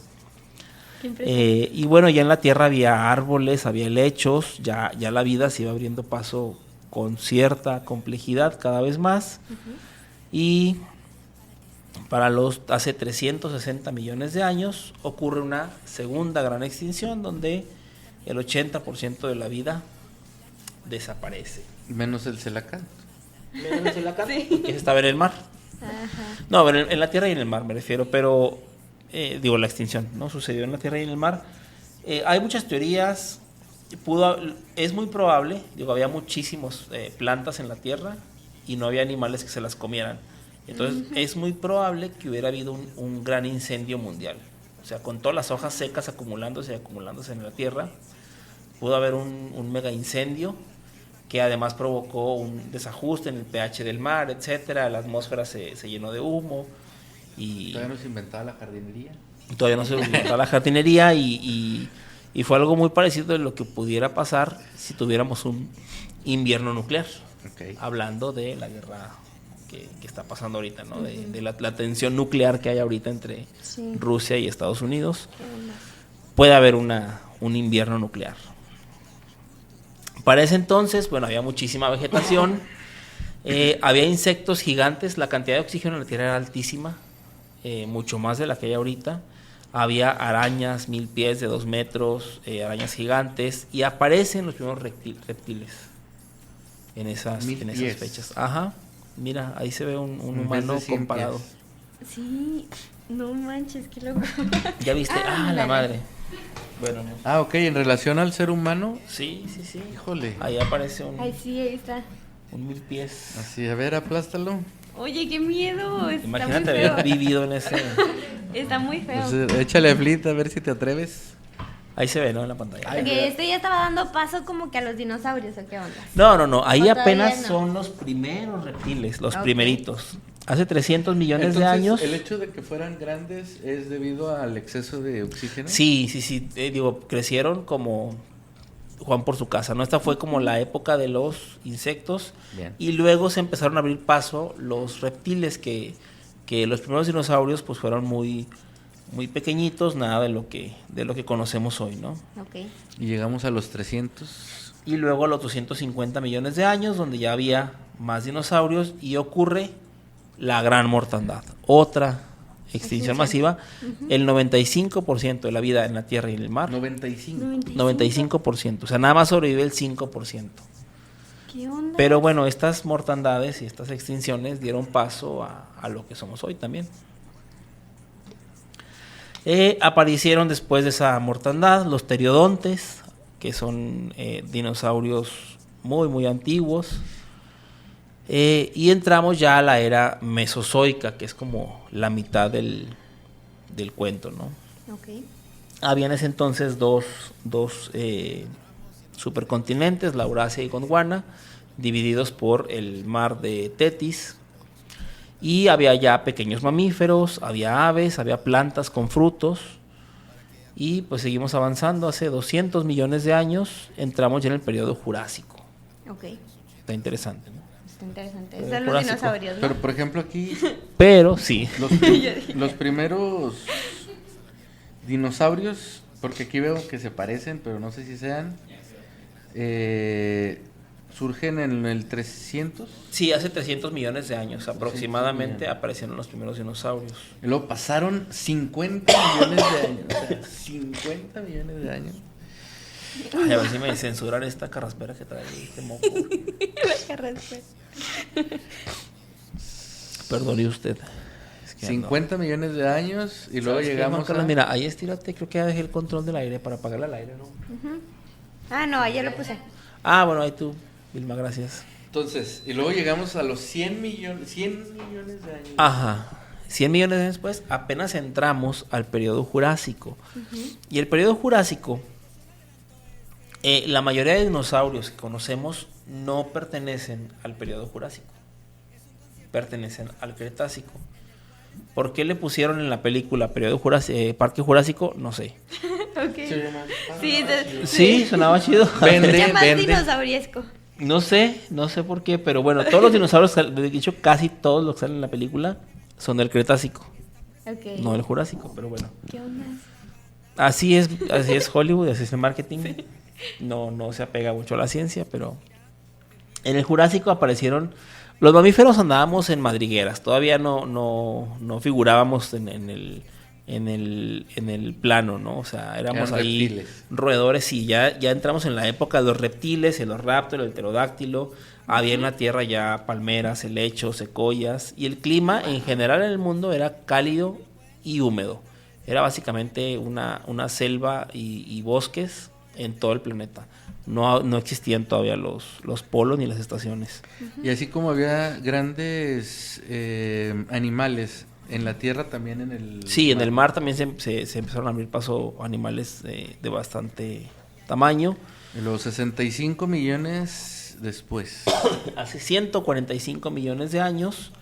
S1: Qué impresionante.
S2: Y bueno, ya en la Tierra había árboles, había helechos, ya la vida se iba abriendo paso con cierta complejidad cada vez más. Y para hace 360 millones de años ocurre una segunda gran extinción donde el 80% de la vida desaparece.
S3: Menos el celacanto.
S2: Menos el celacanto, porque estaba en el mar.
S1: Ajá.
S2: No, en la Tierra y en el mar me refiero, pero digo, la extinción, ¿no? Sucedió en la Tierra y en el mar. Hay muchas teorías, es muy probable, digo, había muchísimas plantas en la Tierra y no había animales que se las comieran. Entonces, es muy probable que hubiera habido un gran incendio mundial. O sea, con todas las hojas secas acumulándose en la Tierra, pudo haber un mega incendio que además provocó un desajuste en el pH del mar, etcétera. La atmósfera se llenó de humo y
S3: Todavía no se inventaba la jardinería.
S2: todavía no se inventó la jardinería y fue algo muy parecido a lo que pudiera pasar si tuviéramos un invierno nuclear.
S3: Okay.
S2: Hablando de la guerra que está pasando ahorita, ¿no? De la tensión nuclear que hay ahorita entre Rusia y Estados Unidos. Puede haber un invierno nuclear. Para ese entonces, bueno, había muchísima vegetación, había insectos gigantes, la cantidad de oxígeno en la Tierra era altísima, mucho más de la que hay ahorita. Había arañas, 1000 pies de 2 metros, arañas gigantes, y aparecen los primeros reptiles en esas fechas. Ajá, mira, ahí se ve un humano comparado.
S3: Pies.
S1: Sí, no manches, qué loco.
S2: ¿Ya viste? La madre. Bueno, no.
S3: Ok, en relación al ser humano.
S2: Sí.
S3: Híjole.
S2: Ahí aparece
S1: Ay, sí, ahí está.
S2: un 1000 pies.
S3: Así, a ver, aplástalo.
S1: Oye, qué miedo. Está
S2: Imagínate
S1: muy feo.
S2: haber vivido en ese.
S1: Está muy feo.
S3: Pues, échale flita a ver si te atreves.
S2: Ahí se ve, ¿no? En la pantalla.
S1: Porque este ya estaba dando paso como que a los dinosaurios, ¿o qué onda?
S2: No. Ahí
S1: ¿O
S2: apenas
S1: todavía no?
S2: son los primeros reptiles, los
S1: Ok.
S2: primeritos. Hace 300 millones
S3: Entonces,
S2: de años.
S3: ¿el hecho de que fueran grandes es debido al exceso de oxígeno?
S2: Sí. Digo, crecieron como Juan por su casa, ¿no? Esta fue como la época de los insectos.
S3: Bien.
S2: Y luego se empezaron a abrir paso los reptiles que los primeros dinosaurios pues fueron muy pequeñitos, nada de lo que conocemos hoy, ¿no?
S1: Ok.
S3: Y llegamos a los 300.
S2: Y luego a los 250 millones de años, donde ya había más dinosaurios y ocurre la gran mortandad. Otra extinción masiva. El 95% de la vida en la Tierra y en el mar.
S3: 95.
S2: 95%. O sea, nada más sobrevive el 5%.
S1: ¿Qué onda?
S2: Pero bueno, estas mortandades y estas extinciones dieron paso a lo que somos hoy también. Aparecieron después de esa mortandad los pteriodontes, que son dinosaurios muy antiguos. Y entramos ya a la era mesozoica, que es como la mitad del cuento, ¿no?
S1: Ok.
S2: Había en ese entonces dos supercontinentes, la Eurasia y Gondwana, divididos por el mar de Tetis. Y había ya pequeños mamíferos, había aves, había plantas con frutos. Y pues seguimos avanzando. Hace 200 millones de años entramos ya en el periodo Jurásico.
S1: Ok.
S2: Está interesante, ¿no?
S1: Está interesante.
S2: Pero
S1: Son los
S2: Jurásico.
S1: dinosaurios, ¿no?
S3: Pero por ejemplo aquí
S2: Pero sí.
S3: los primeros dinosaurios, porque aquí veo que se parecen, pero no sé si sean, surgen en el 300.
S2: Sí, hace 300 millones de años aproximadamente
S3: millones.
S2: aparecieron los primeros dinosaurios.
S3: Y luego pasaron 50 millones de años. O sea, 50 millones de años.
S2: Ay, a ver si me censuran esta carraspera que trae este moco.
S1: La carraspera.
S2: Perdone usted. Es que
S3: 50 millones de años y luego
S2: ¿Sabes qué,
S3: llegamos
S2: Juan Carlos?
S3: a...
S2: Mira, ahí estírate, creo que ya dejé el control del aire para apagarle al aire, ¿no?
S1: Ah, no, ayer lo puse.
S2: Ah, bueno, ahí tú, Vilma, gracias.
S3: Entonces, y luego llegamos a los 100 millones de años.
S2: Aja, 100 millones de años después apenas entramos al periodo Jurásico. Y el periodo Jurásico, la mayoría de dinosaurios que conocemos no pertenecen al periodo Jurásico, pertenecen al Cretácico. ¿Por qué le pusieron en la película periodo Jurásico, Parque Jurásico? No sé.
S1: Ok. Sí,
S2: Sí, sonaba chido.
S3: Vende,
S1: ya más
S3: vende.
S1: dinosauriesco.
S2: No sé por qué, pero bueno, todos los dinosaurios, de hecho casi todos los que salen en la película son del Cretácico,
S1: Ok.
S2: no del Jurásico, pero bueno.
S1: ¿Qué onda?
S2: Así es Hollywood, así es el marketing. No se apega mucho a la ciencia, pero en el Jurásico aparecieron los mamíferos, andábamos en madrigueras, todavía no figurábamos en el plano, ¿no? O sea, éramos
S3: Eran
S2: ahí
S3: reptiles.
S2: roedores y ya entramos en la época de los reptiles, el raptor, el pterodáctilo. Había en la tierra ya palmeras, helechos, secoyas, y el clima en general en el mundo era cálido y húmedo. Era básicamente una selva y bosques en todo el planeta. No existían todavía los polos ni las estaciones.
S3: Y así como había grandes animales en la tierra, también en el
S2: Sí, en el mar también se empezaron a abrir paso animales de bastante tamaño.
S3: Los 65 millones después.
S2: Hace 145 millones de años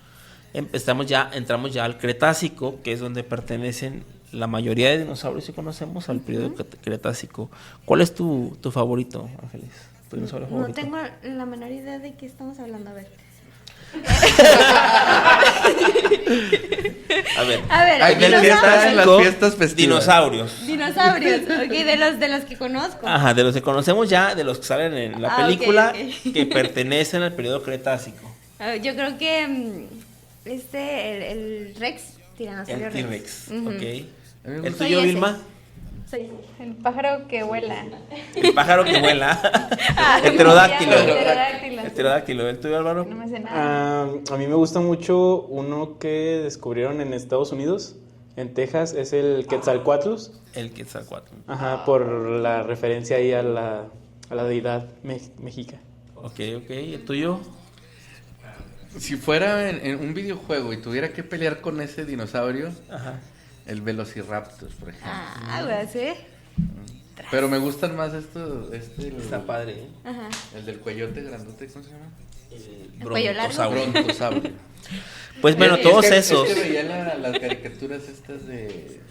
S2: entramos ya al Cretácico, que es donde pertenecen la mayoría de dinosaurios que conocemos al periodo Cretácico. ¿Cuál es tu favorito, Ángeles? ¿Tu dinosaurio
S1: No
S2: favorito?
S1: tengo la menor idea de qué estamos hablando. A ver.
S2: A ver,
S3: Ay,
S1: dinosaurios.
S3: del que está en las
S2: Cretácico,
S3: fiestas festivas.
S2: dinosaurios.
S1: Dinosaurios, ok, de los que conozco.
S2: Ajá, de los que conocemos ya, de los que salen en la
S1: Ah, ok,
S2: película,
S1: ok.
S2: que pertenecen al periodo Cretácico.
S1: Yo creo que el Rex, tiranosaurio
S2: El T-Rex,
S1: Ujú.
S2: ok.
S3: A mí me
S2: ¿El
S3: gusta.
S2: tuyo,
S1: ese.
S2: Vilma?
S1: Soy
S4: El pájaro que vuela.
S2: El pájaro que vuela.
S1: Ah,
S2: Heterodáctilo.
S4: Pterodáctilo.
S2: Heterodáctilo. ¿El tuyo, Álvaro?
S4: No me sé nada.
S5: A mí me gusta mucho uno que descubrieron en Estados Unidos, en Texas, es el Quetzalcóatlus.
S2: El Quetzalcóatl.
S5: Ajá, por la referencia ahí a la deidad mexica.
S2: Ok. ¿El tuyo?
S3: Si fuera en un videojuego y tuviera que pelear con ese dinosaurio,
S2: Ajá.
S3: el Velociraptor, por ejemplo.
S1: güey, sí.
S3: Pero me gustan más estos,
S2: Está padre, ¿eh?
S1: Ajá.
S3: el del cuellote grandote, ¿cómo se llama?
S1: El cuello largo.
S2: Brontosaurio.
S3: Brontosaurio.
S2: Pues bueno,
S3: Es
S2: todos
S3: que-
S2: esos.
S3: Es que veía las caricaturas estas de...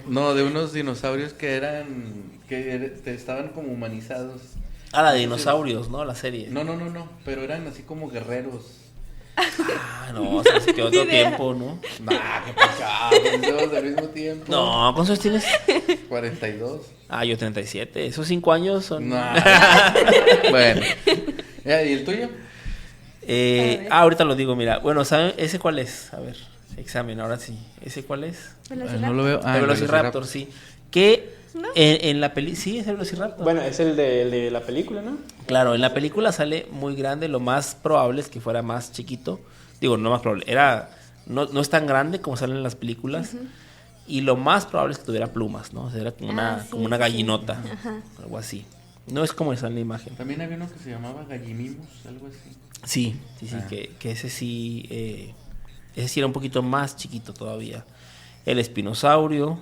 S3: No, de unos dinosaurios que estaban como humanizados.
S2: La de dinosaurios, ¿no? La serie.
S3: No, pero eran así como guerreros.
S2: No, se hace que otro
S1: Ni idea.
S2: tiempo, ¿no?
S3: Nah, qué pachado, todos al mismo tiempo.
S2: No, ¿cuántos años tienes?
S3: 42.
S2: Yo 37. Esos 5 años son...
S3: Nah. Bueno. ¿Y el tuyo?
S2: Ahorita lo digo, mira. Bueno, ¿saben ese cuál es? A ver, examen, ahora sí. ¿Ese cuál es?
S3: No lo veo.
S2: el Velociraptor, sí. Que en la peli... Sí, es el Velociraptor.
S5: Bueno, es el de la película, ¿no?
S2: Claro, en la película sale muy grande. Lo más probable es que fuera más chiquito. Digo, no más probable. No es tan grande como sale en las películas. Y lo más probable es que tuviera plumas, ¿no? O sea, era como como una gallinota. Algo así. No es como está en la imagen.
S3: También había uno que se llamaba Gallimimus, algo así.
S2: Sí,
S3: Ah.
S2: que ese sí... ese sí era un poquito más chiquito todavía. El espinosaurio.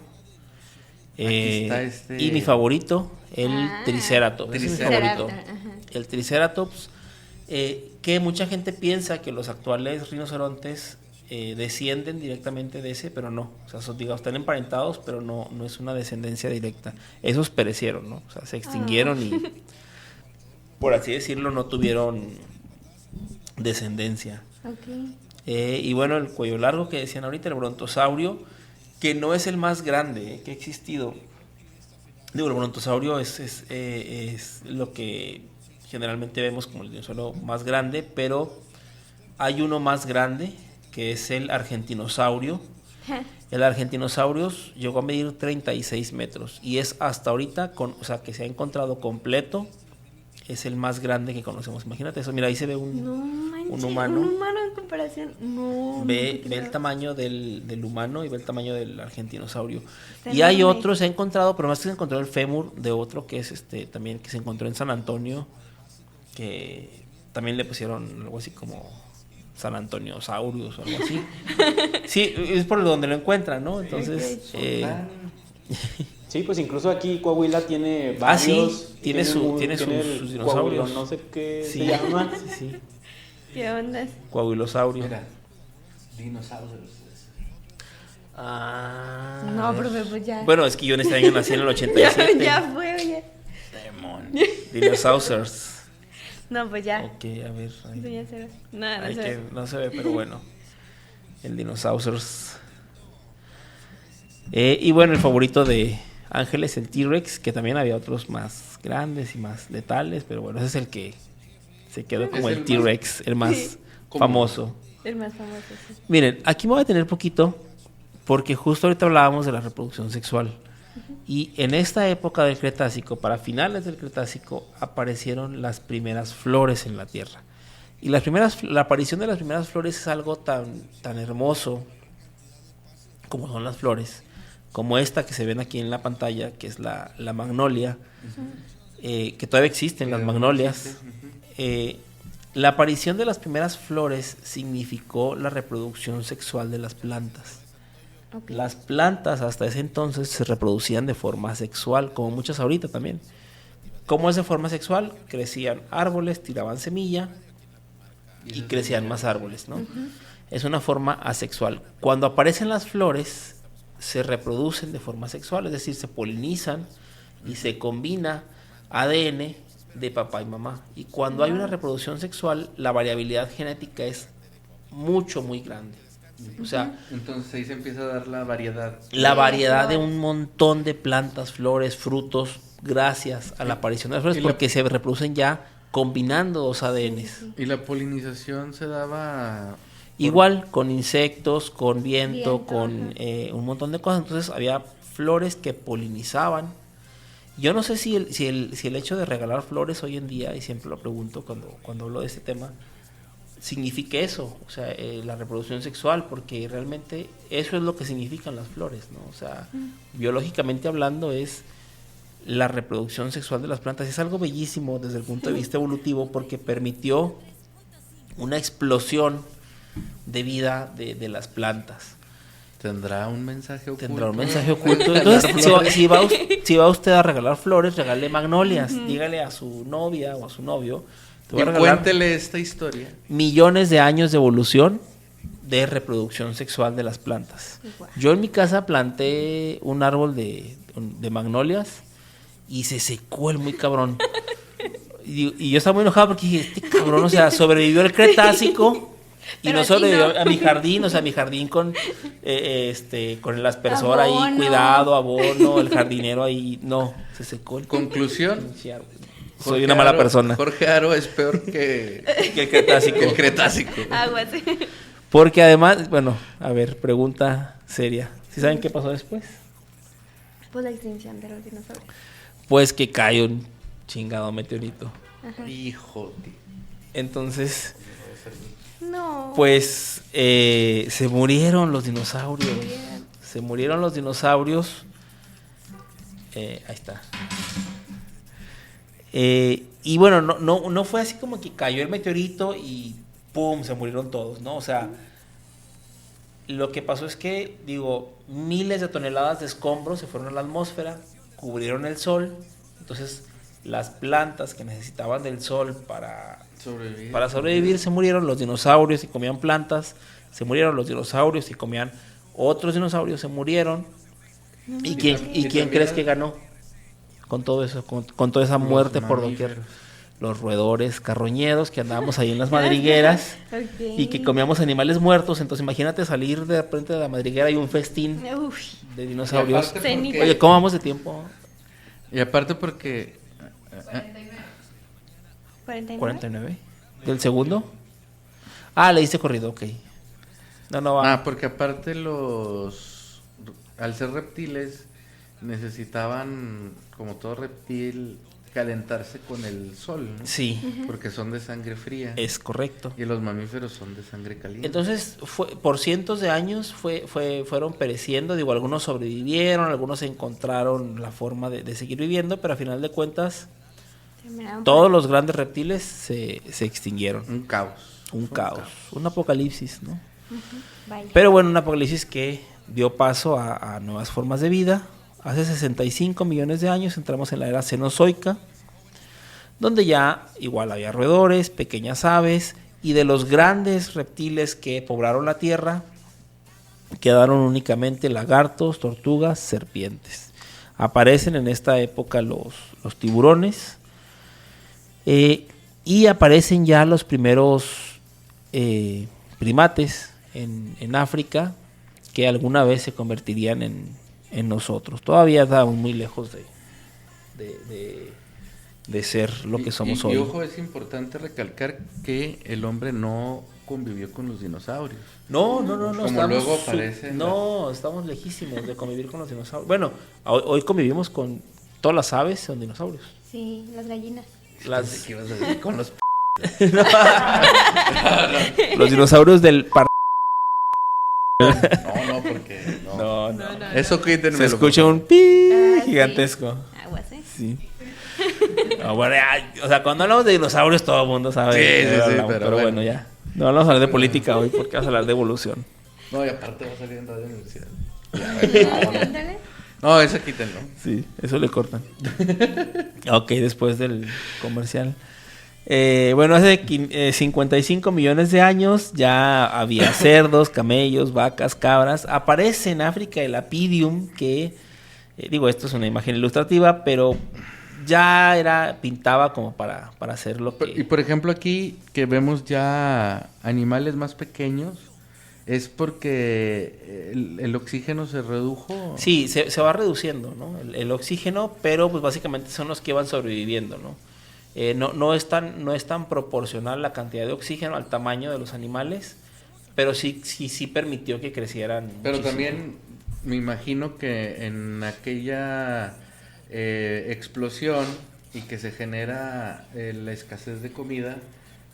S3: Aquí está
S2: Y mi favorito, el
S1: Ah.
S2: Triceratops. Ese es mi
S3: Triceratops.
S2: favorito. El Triceratops, que mucha gente piensa que los actuales rinocerontes descienden directamente de ese, pero no. O sea, digamos, están emparentados, pero no es una descendencia directa. Esos perecieron, ¿no? O sea, se extinguieron y, por así decirlo, no tuvieron descendencia.
S1: Ok.
S2: Y bueno, el cuello largo que decían ahorita, el brontosaurio, que no es el más grande que ha existido. Digo, el brontosaurio es lo que generalmente vemos como el dinosaurio más grande, pero hay uno más grande que es el argentinosaurio. El argentinosaurio llegó a medir 36 metros y es hasta ahorita, o sea, que se ha encontrado completo, es el más grande que conocemos. Imagínate eso, mira, ahí se ve
S1: No manches,
S2: un humano.
S1: Un humano en comparación. No.
S2: Ve
S1: no
S2: el tamaño del humano y ve el tamaño del argentinosaurio.
S1: Está
S2: Y hay
S1: enorme.
S2: otro, se ha encontrado, pero más que se encontró el fémur de otro que es también que se encontró en San Antonio, que también le pusieron algo así como San Antonio Saurius o algo así. Sí, es por donde lo encuentran, ¿no? Entonces,
S5: Sí, pues incluso aquí Coahuila tiene
S2: sí,
S5: varios.
S2: tiene
S5: el
S2: sus
S5: Coahuilo,
S2: dinosaurios.
S5: no sé qué
S2: sí,
S5: se llama.
S2: sí.
S1: ¿Qué onda?
S2: Coahuilosaurio.
S3: Mira, dinosaurios.
S2: Ah.
S1: No, profe, pues ya.
S2: Bueno, es que yo en este año nací en el 87.
S1: Ya fue, oye.
S2: Dinosaurs.
S1: No, pues ya.
S2: Ok, a ver. ahí.
S1: Eso ya se ve. No, no
S2: Hay
S1: se
S2: que-
S1: ve.
S2: no se ve, pero bueno. El Dinosaurs. Y bueno, el favorito de Ángeles, el T-Rex, que también había otros más grandes y más letales, pero bueno, ese es el que se quedó como
S3: Es
S2: el
S3: el
S2: T-Rex, el más
S1: Sí.
S2: famoso.
S1: El más famoso, sí.
S2: Miren, aquí me voy a detener poquito porque justo ahorita hablábamos de la reproducción sexual. Y en esta época del Cretácico, para finales del Cretácico, aparecieron las primeras flores en la Tierra. Y la aparición de las primeras flores es algo tan hermoso como son las flores, como esta que se ven aquí en la pantalla, que es la magnolia, que todavía existen las magnolias. La aparición de las primeras flores significó la reproducción sexual de las plantas.
S1: Ok.
S2: Las plantas hasta ese entonces se reproducían de forma sexual, como muchas ahorita también. ¿Cómo es de forma sexual? Crecían árboles, tiraban semilla y crecían más árboles, ¿no? Es una forma asexual. Cuando aparecen las flores, se reproducen de forma sexual, es decir, se polinizan y se combina ADN de papá y mamá. Y cuando hay una reproducción sexual, la variabilidad genética es muy grande. O sea,
S3: Entonces ahí se empieza a dar la variedad.
S2: la variedad de un montón de plantas, flores, frutos, gracias a la aparición de las flores,
S3: Y la-
S2: porque se reproducen ya combinando dos ADNs.
S3: Y la polinización se daba...
S2: Igual con insectos, con viento,
S1: Viento,
S2: con
S1: ajá.
S2: un montón de cosas. Entonces había flores que polinizaban. Yo no sé si el hecho de regalar flores hoy en día, y siempre lo pregunto cuando hablo de este tema, significa eso, o sea, la reproducción sexual, porque realmente eso es lo que significan las flores, ¿no? O sea, biológicamente hablando es la reproducción sexual de las plantas. Es algo bellísimo desde el punto de vista evolutivo porque permitió una explosión de vida de las plantas.
S3: ¿Tendrá un mensaje oculto?
S2: Tendrá un mensaje oculto. Entonces, si va usted a regalar flores, regale magnolias. Dígale a su novia o a su novio, te voy
S3: Y
S2: a regalar
S3: cuéntele esta historia.
S2: millones de años de evolución de reproducción sexual de las plantas.
S1: Guau.
S2: Yo en mi casa planté un árbol de magnolias y se secó el muy cabrón. Y yo estaba muy enojado porque dije, este cabrón, o sea, sobrevivió el Cretácico y
S1: Pero
S2: no
S1: a ti
S2: sobrevivió
S1: no.
S2: a mi jardín, o sea, mi jardín con el aspersor ahí,
S1: Abono.
S2: cuidado, abono, el jardinero ahí, no, se secó el
S3: Conclusión.
S2: pinche árbol. Soy
S3: Jorge
S2: una mala
S3: Aro-
S2: persona.
S3: Jorge Aro es peor que
S2: Que el Cretácico.
S3: el Cretácico.
S1: Aguas.
S2: Porque además, bueno, a ver, pregunta seria. ¿Sí saben qué pasó después?
S1: Pues la extinción de los dinosaurios.
S2: Pues que cae un chingado meteorito.
S3: Hijo de...
S2: Entonces,
S1: No.
S2: pues se murieron los dinosaurios.
S1: Murieron.
S2: Se murieron los dinosaurios. Ahí está. Y bueno, no fue así como que cayó el meteorito y ¡pum! Se murieron todos, ¿no? O sea, lo que pasó es que, digo, miles de toneladas de escombros se fueron a la atmósfera, cubrieron el sol, entonces las plantas que necesitaban del sol para sobrevivir se murieron, los dinosaurios y comían plantas, se murieron los dinosaurios y comían otros dinosaurios, se murieron. ¿Y quién
S3: también
S2: crees que ganó con todo eso, con toda esa muerte por doquier?
S3: mamíferos.
S2: Los roedores carroñeros que andábamos ahí en las madrigueras
S1: Ok.
S2: y que comíamos animales muertos. Entonces imagínate salir de repente de la madriguera y un festín
S1: Uf.
S2: de dinosaurios.
S3: Y aparte
S1: Ceniza.
S3: porque-
S2: Oye, ¿cómo vamos de tiempo?
S3: Y aparte porque...
S1: 49.
S2: 49. ¿Del segundo? Ah, le diste corrido, ok. No va.
S3: porque aparte los... Al ser reptiles, necesitaban, como todo reptil, calentarse con el sol, ¿no?
S2: Sí,
S3: Porque son de sangre fría.
S2: es correcto.
S3: Y los mamíferos son de sangre caliente.
S2: Entonces, por cientos de años fueron pereciendo. Digo, algunos sobrevivieron, algunos encontraron la forma de seguir viviendo, pero a final de cuentas,
S1: Terminaron
S2: todos los grandes reptiles se extinguieron.
S3: Un caos.
S2: Un caos, un apocalipsis, ¿no?
S1: Vaya.
S2: Pero bueno, un apocalipsis que dio paso a nuevas formas de vida. Hace 65 millones de años entramos en la era cenozoica, donde ya igual había roedores, pequeñas aves, y de los grandes reptiles que poblaron la Tierra, quedaron únicamente lagartos, tortugas, serpientes. Aparecen en esta época los tiburones, y aparecen ya los primeros primates en África, que alguna vez se convertirían en nosotros. Todavía estamos muy lejos de ser lo que somos hoy.
S3: Y ojo, es importante recalcar que el hombre no convivió con los dinosaurios.
S2: No.
S3: Como luego aparece.
S2: Estamos lejísimos de convivir con los dinosaurios. Bueno, hoy convivimos con todas las aves, son dinosaurios.
S1: Sí, las gallinas.
S3: ¿Qué ibas a decir? Con los
S2: Los dinosaurios del
S3: No, porque no. Eso quítenmelo.
S2: Se escucha un pi
S1: Sí.
S2: gigantesco.
S1: Aguas, ¿eh?
S2: Sí. Bueno, o sea, cuando hablamos de dinosaurios todo el mundo sabe.
S3: Sí,
S2: de qué
S3: sí,
S2: hablamos, pero bueno, ya. No vamos a hablar de política hoy porque vamos a hablar de evolución.
S3: No, y aparte va a salir en Radio Universidad.
S1: Ándale.
S3: No, eso quítenlo.
S2: Sí, eso le cortan. Ok, después del comercial. Bueno, hace 55 millones de años ya había cerdos, camellos, vacas, cabras. Aparece en África el apidium, que, digo, esto es una imagen ilustrativa, pero ya pintaba como para hacer lo que...
S3: Y por ejemplo aquí que vemos ya animales más pequeños, ¿es porque el oxígeno se redujo?
S2: Sí, se va reduciendo, ¿no? El oxígeno, pero pues básicamente son los que van sobreviviendo, ¿no? No es tan proporcional la cantidad de oxígeno al tamaño de los animales, pero sí permitió que crecieran.
S3: Pero
S2: muchísimo.
S3: también me imagino que en aquella explosión y que se genera la escasez de comida,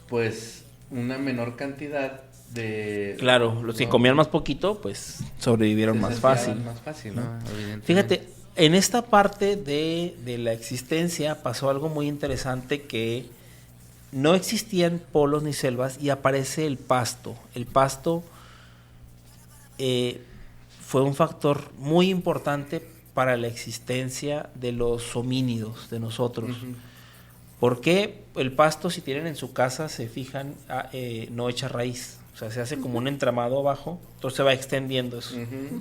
S3: pues una menor cantidad de...
S2: Claro, los que comían más poquito, pues sobrevivieron más fácil.
S3: Más fácil, ¿no? Evidentemente.
S2: Fíjate, en esta parte de la existencia pasó algo muy interesante, que no existían polos ni selvas y aparece el pasto. El pasto fue un factor muy importante para la existencia de los homínidos, de nosotros.
S3: Uh-huh.
S2: Porque el pasto, si tienen en su casa, se fijan, no echa raíz. O sea, se hace como un entramado abajo, entonces se va extendiendo, es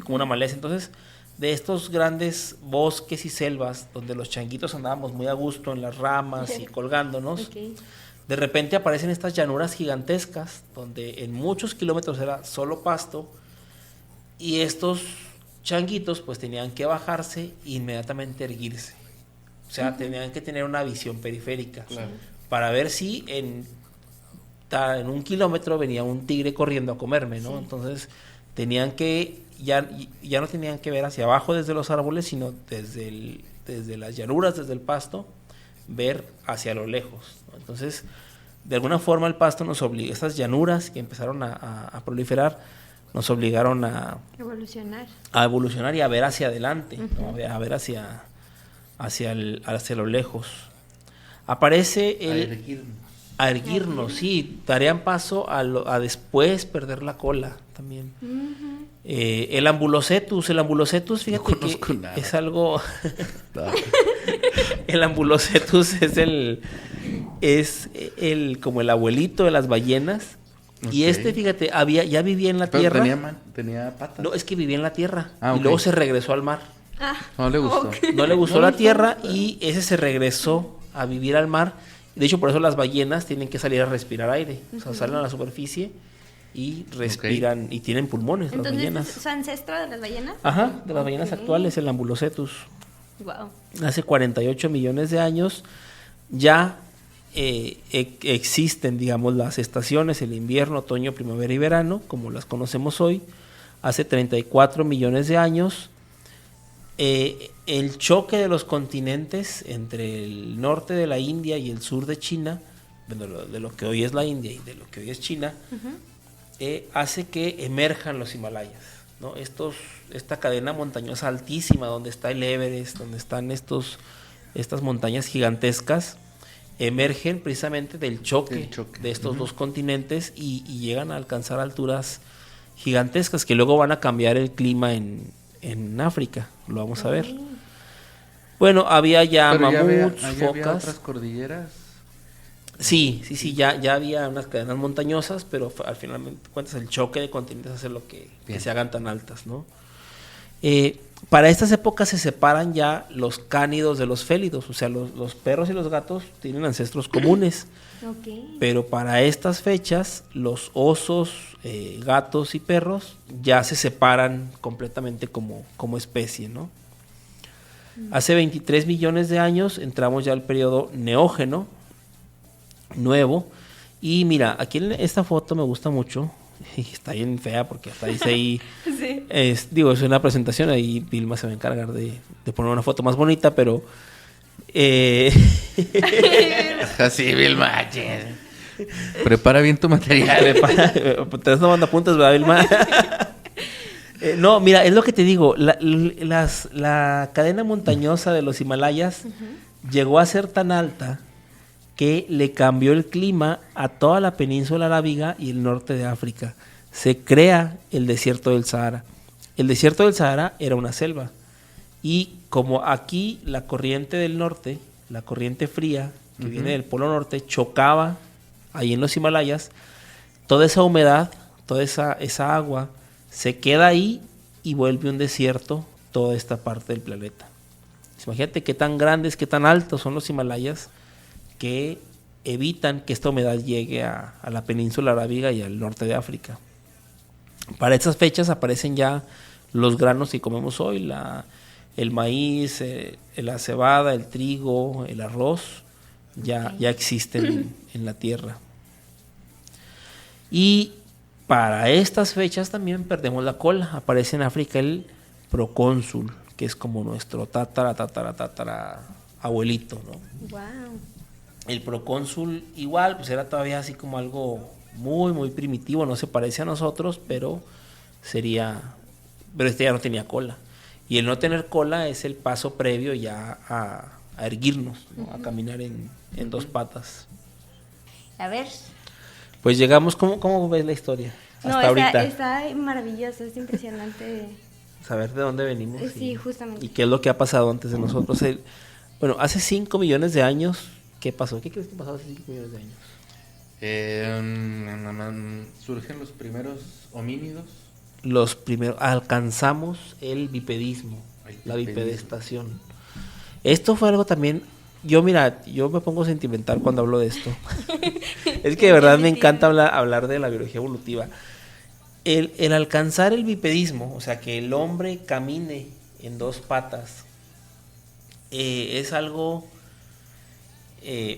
S2: como una maleza. Entonces, de estos grandes bosques y selvas, donde los changuitos andábamos muy a gusto en las ramas y colgándonos, de repente aparecen estas llanuras gigantescas, donde en muchos kilómetros era solo pasto, y estos changuitos pues tenían que bajarse e inmediatamente erguirse. O sea, tenían que tener una visión periférica,
S3: claro,
S2: para ver si en 1 kilómetro venía un tigre corriendo a comerme, ¿no? Sí. Entonces tenían que, ya no tenían que ver hacia abajo desde los árboles, sino desde las llanuras, desde el pasto, ver hacia lo lejos, ¿no? Entonces, de alguna forma el pasto nos obligó, estas llanuras que empezaron a proliferar, nos obligaron a evolucionar y a ver hacia adelante, ¿no? A ver hacia lo lejos. Aparece a erguirnos, sí, darían paso a después perder la cola también. El ambulocetus, fíjate no que nada. Es algo... El ambulocetus es el como el abuelito de las ballenas. Okay. Y fíjate, ya vivía en la tierra.
S3: Tenía patas.
S2: No, es que vivía en la tierra.
S3: Okay.
S2: Y luego se regresó al mar.
S3: No le gustó.
S1: Okay.
S2: No le gustó la tierra y ese se regresó a vivir al mar. De hecho, por eso las ballenas tienen que salir a respirar aire. O sea, salen a la superficie y respiran y tienen pulmones.
S1: Entonces,
S2: las ballenas.
S1: ¿es su ancestro de las ballenas?
S2: Ajá, de las ballenas actuales, el ambulocetus.
S1: Wow.
S2: Hace 48 millones de años ya existen, digamos, las estaciones, el invierno, otoño, primavera y verano, como las conocemos hoy. Hace 34 millones de años, el choque de los continentes entre el norte de la India y el sur de China, de lo que hoy es la India y de lo que hoy es China, hace que emerjan los Himalayas, ¿no? Esta cadena montañosa altísima, donde está el Everest, donde están estas montañas gigantescas, emergen precisamente del choque de estos dos continentes y llegan a alcanzar alturas gigantescas que luego van a cambiar el clima en África, lo vamos a ver. Bueno, había ya mamuts,
S3: ¿había
S2: focas.
S3: otras cordilleras?
S2: Sí, ya había unas cadenas montañosas, pero al final de cuentas el choque de continentes hace lo que se hagan tan altas, ¿no? Para estas épocas se separan ya los cánidos de los félidos, o sea, los perros y los gatos tienen ancestros comunes, pero para estas fechas los osos, gatos y perros ya se separan completamente como especie, ¿no? Hace 23 millones de años entramos ya al periodo neógeno, nuevo, y mira, aquí en esta foto me gusta mucho, y está bien fea porque hasta dice ahí,
S1: Sí.
S2: es una presentación, ahí Vilma se va a encargar de poner una foto más bonita, pero
S3: Así, Vilma. Prepara bien tu material.
S2: te estás tomando apuntes, ¿verdad, Vilma? No, mira, es lo que te digo, la cadena montañosa de los Himalayas llegó a ser tan alta que le cambió el clima a toda la península arábiga y el norte de África. Se crea el desierto del Sahara. El desierto del Sahara era una selva. Y como aquí la corriente del norte, la corriente fría que viene del polo norte, chocaba ahí en los Himalayas, toda esa humedad, toda esa agua, se queda ahí y vuelve un desierto toda esta parte del planeta. Imagínate qué tan grandes, qué tan altos son los Himalayas, que evitan que esta humedad llegue a la península arábiga y al norte de África. Para estas fechas aparecen ya los granos que comemos hoy, el maíz, la cebada, el trigo, el arroz, ya existen en la tierra. Y para estas fechas también perdemos la cola. Aparece en África el procónsul, que es como nuestro tatara abuelito, ¿no?
S1: Wow.
S2: El procónsul igual, pues era todavía así como algo muy, muy primitivo, no se parece a nosotros, pero este ya no tenía cola. Y el no tener cola es el paso previo ya a erguirnos, ¿no? A caminar en dos patas.
S1: A ver.
S2: Pues llegamos, ¿cómo ves la historia? Hasta ahorita.
S1: Está maravilloso, es impresionante.
S2: Saber de dónde venimos.
S1: Sí, justamente.
S2: Y qué es lo que ha pasado antes de nosotros. Bueno, hace 5 millones de años, ¿qué pasó? ¿Qué crees que pasó hace 5 millones de años?
S3: Surgen los primeros homínidos.
S2: Alcanzamos el bipedismo, la bipedestación. Esto fue algo también, yo me pongo sentimental cuando hablo de esto. Es que de verdad me encanta hablar de la biología evolutiva. El alcanzar el bipedismo, o sea, que el hombre camine en dos patas, es algo,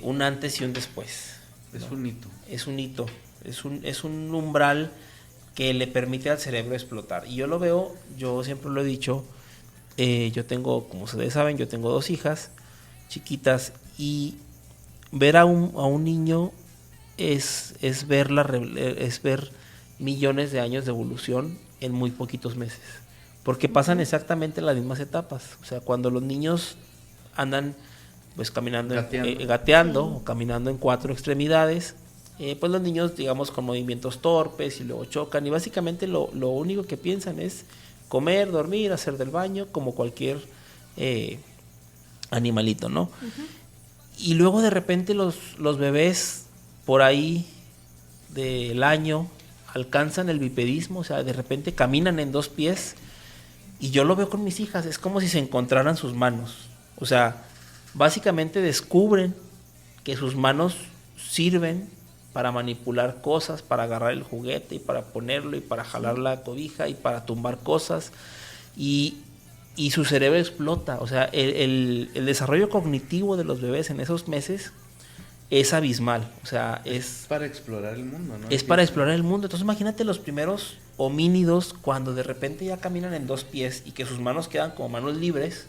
S2: un antes y un después, ¿no?
S3: Es un hito.
S2: Es un hito, es un umbral que le permite al cerebro explotar. Y yo lo veo, yo siempre lo he dicho, yo tengo, como ustedes saben, yo tengo 2 hijas chiquitas, y ver a un niño es ver millones de años de evolución en muy poquitos meses, porque pasan exactamente las mismas etapas. O sea, cuando los niños andan pues caminando, gateando o caminando en 4 extremidades, pues los niños, digamos, con movimientos torpes y luego chocan, y básicamente lo único que piensan es comer, dormir, hacer del baño, como cualquier animalito, ¿no? Y luego de repente los bebés por ahí del año alcanzan el bipedismo, o sea, de repente caminan en 2 pies, y yo lo veo con mis hijas, es como si se encontraran sus manos. O sea, básicamente descubren que sus manos sirven para manipular cosas, para agarrar el juguete y para ponerlo y para jalar la cobija y para tumbar cosas, y su cerebro explota. O sea, el desarrollo cognitivo de los bebés en esos meses es abismal. O sea, es
S3: para explorar el mundo, ¿no?
S2: Es para explorar el mundo. Entonces imagínate los primeros homínidos cuando de repente ya caminan en 2 pies y que sus manos quedan como manos libres,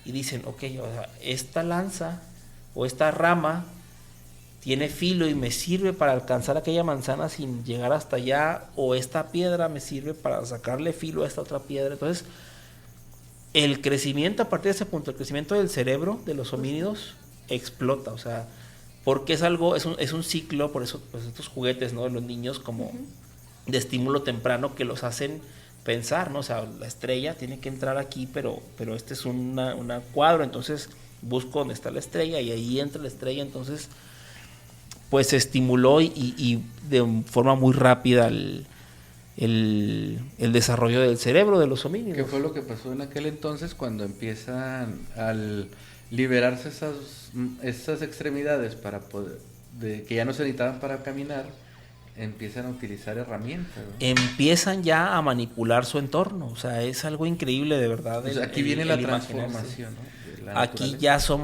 S2: y dicen, ok, o sea, esta lanza o esta rama tiene filo y me sirve para alcanzar aquella manzana sin llegar hasta allá, o esta piedra me sirve para sacarle filo a esta otra piedra. Entonces el crecimiento, a partir de ese punto, el crecimiento del cerebro de los homínidos explota. O sea, porque es un ciclo. Por eso pues estos juguetes, ¿no?, de los niños, como de estímulo temprano, que los hacen pensar, ¿no? O sea, la estrella tiene que entrar aquí, pero este es una cuadro, entonces busco dónde está la estrella y ahí entra la estrella. Entonces pues se estimuló y de forma muy rápida el desarrollo del cerebro de los homínidos.
S3: ¿Qué fue lo que pasó en aquel entonces cuando empiezan al liberarse esas extremidades para poder, que ya no se necesitaban para caminar, empiezan a utilizar herramientas, ¿no?
S2: Empiezan ya a manipular su entorno, o sea, es algo increíble de verdad.
S3: Pues aquí viene la
S2: imaginarse.
S3: transformación, ¿no? De la
S2: Aquí
S3: naturaleza.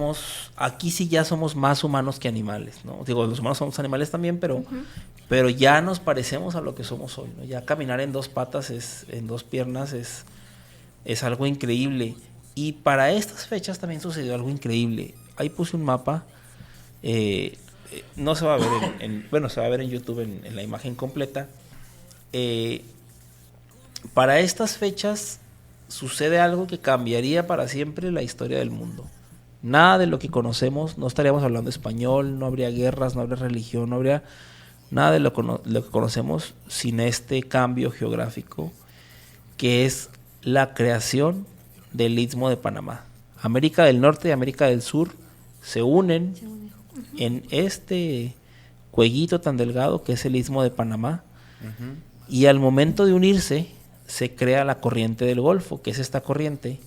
S2: aquí sí ya somos más humanos que animales, ¿no? Digo, los humanos somos animales también, pero ya nos parecemos a lo que somos hoy, ¿no? Ya caminar en dos patas, en dos piernas, es algo increíble. Y para estas fechas también sucedió algo increíble. Ahí puse un mapa, no se va a ver bueno, se va a ver en YouTube en la imagen completa. Para estas fechas sucede algo que cambiaría para siempre la historia del mundo. Nada de lo que conocemos, no estaríamos hablando español, no habría guerras, no habría religión, no habría nada de lo que conocemos sin este cambio geográfico, que es la creación del Istmo de Panamá. América del Norte y América del Sur se unen en este cuellito tan delgado que es el Istmo de Panamá, y al momento de unirse se crea la corriente del Golfo, que es esta corriente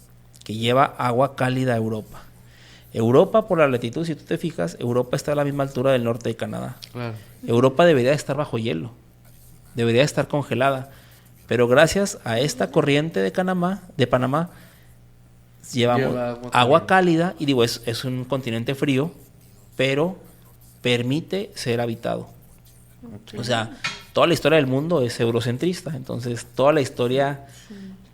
S2: que lleva agua cálida a Europa. Europa, por la latitud, si tú te fijas, Europa está a la misma altura del norte de Canadá.
S3: Claro.
S2: Europa debería estar bajo hielo, debería estar congelada, pero gracias a esta corriente de Panamá llevamos agua cálida, y digo, es un continente frío, pero permite ser habitado. O sea, toda la historia del mundo es eurocentrista, entonces toda la historia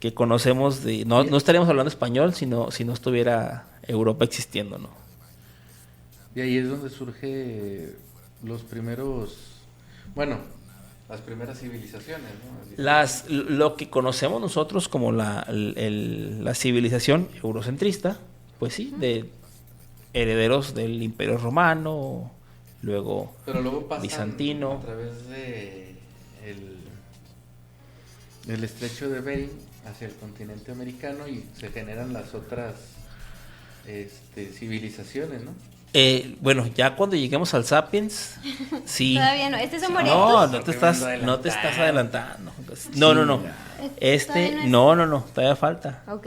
S2: que conocemos no estaríamos hablando español si no estuviera Europa existiendo, ¿no?
S3: Y ahí es donde surge las primeras civilizaciones, ¿no?
S2: Lo que conocemos nosotros como la civilización eurocentrista, pues sí, de herederos del Imperio Romano, luego
S3: pasan
S2: bizantino,
S3: a través de el estrecho de Bering hacia el continente americano y se generan las otras civilizaciones, ¿no?
S2: Bueno, ya cuando lleguemos al Sapiens, sí.
S1: Todavía no, este es un
S2: No,
S1: moreto.
S2: no te estás adelantando. No. No, todavía falta.
S1: Ok.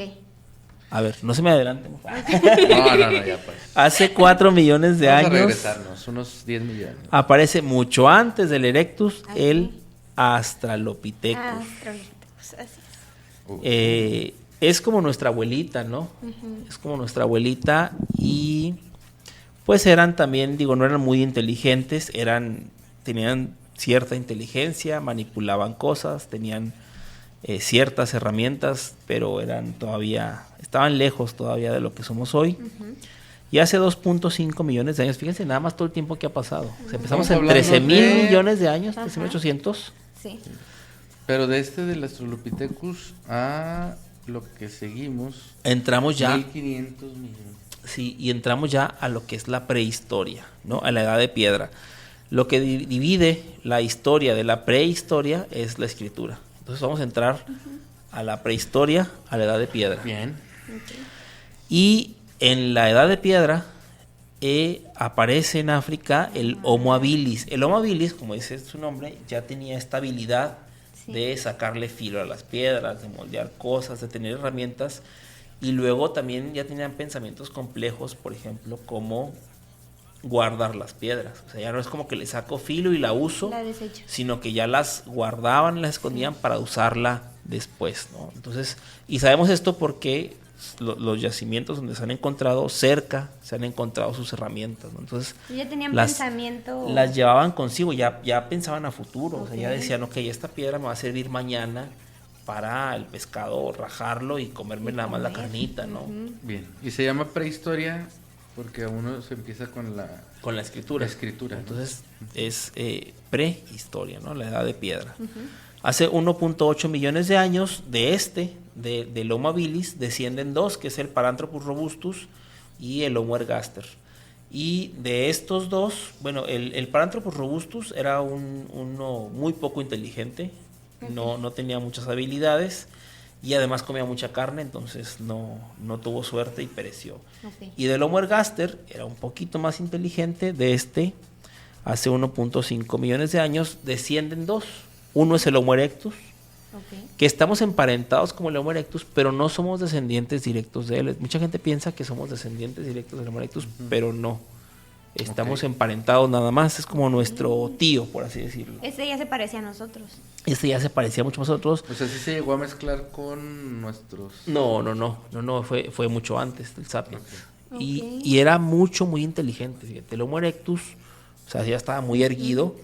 S2: A ver, no se me adelante.
S3: No, ya pues.
S2: Hace 4 millones de
S3: Vamos
S2: años.
S3: a regresarnos, unos 10 millones.
S2: Aparece mucho antes del Erectus, el Australopithecus.
S1: Australopithecus, así es.
S2: Es como nuestra abuelita, ¿no? Es como nuestra abuelita, y pues eran también, digo, no eran muy inteligentes, tenían cierta inteligencia, manipulaban cosas, tenían ciertas herramientas, pero estaban lejos todavía de lo que somos hoy. Y hace 2.5 millones de años, fíjense nada más todo el tiempo que ha pasado. O sea, empezamos en 13.000 millones de años, 13.800.
S1: Sí.
S3: Pero del Australopithecus a lo que seguimos,
S2: Entramos ya
S3: 1.500 millones.
S2: Sí, y entramos ya a lo que es la prehistoria, ¿no? A la edad de piedra. Lo que divide la historia de la prehistoria es la escritura. Entonces vamos a entrar a la prehistoria, a la edad de piedra.
S3: Bien.
S1: Okay.
S2: Y en la edad de piedra aparece en África el Homo habilis. El Homo habilis, como dice su nombre, ya tenía esta habilidad de sacarle filo a las piedras, de moldear cosas, de tener herramientas. Y luego también ya tenían pensamientos complejos, por ejemplo, como guardar las piedras. O sea, ya no es como que le saco filo y la uso,
S1: La desecho.
S2: sino que ya las guardaban, las escondían para usarla después, ¿no? Entonces, y sabemos esto porque los yacimientos donde se han encontrado cerca, se han encontrado sus herramientas, ¿no? Entonces,
S1: Ya tenían pensamiento.
S2: las llevaban consigo, ya pensaban a futuro, o sea, ya decían, ok, esta piedra me va a servir mañana para el pescado, rajarlo y comerme nada más la carnita, ¿no?
S3: Bien. Y se llama prehistoria porque uno se empieza con la
S2: escritura.
S3: ¿no?
S2: Entonces es prehistoria, ¿no? La edad de piedra. Hace 1.8 millones de años del Homo habilis descienden dos, que es el Paranthropus robustus y el Homo ergaster. Y de estos dos, bueno, el Paranthropus robustus era uno muy poco inteligente. No tenía muchas habilidades y además comía mucha carne, entonces no tuvo suerte y pereció. Okay. Y del Homo ergaster era un poquito más inteligente. De hace 1.5 millones de años, descienden dos. Uno es el Homo erectus,
S1: Ok.
S2: que estamos emparentados como el Homo erectus, pero no somos descendientes directos de él. Mucha gente piensa que somos descendientes directos del Homo erectus, pero no. Estamos emparentados nada más, es como nuestro tío, por así decirlo.
S1: Este ya se parecía a nosotros.
S2: Este ya se parecía mucho más a nosotros.
S3: O sea, sí se llegó a mezclar con nuestros...
S2: No, fue mucho antes del Sapiens.
S1: Ok.
S2: Y era muy inteligente, fíjate. El Homo erectus, o sea, ya estaba muy erguido,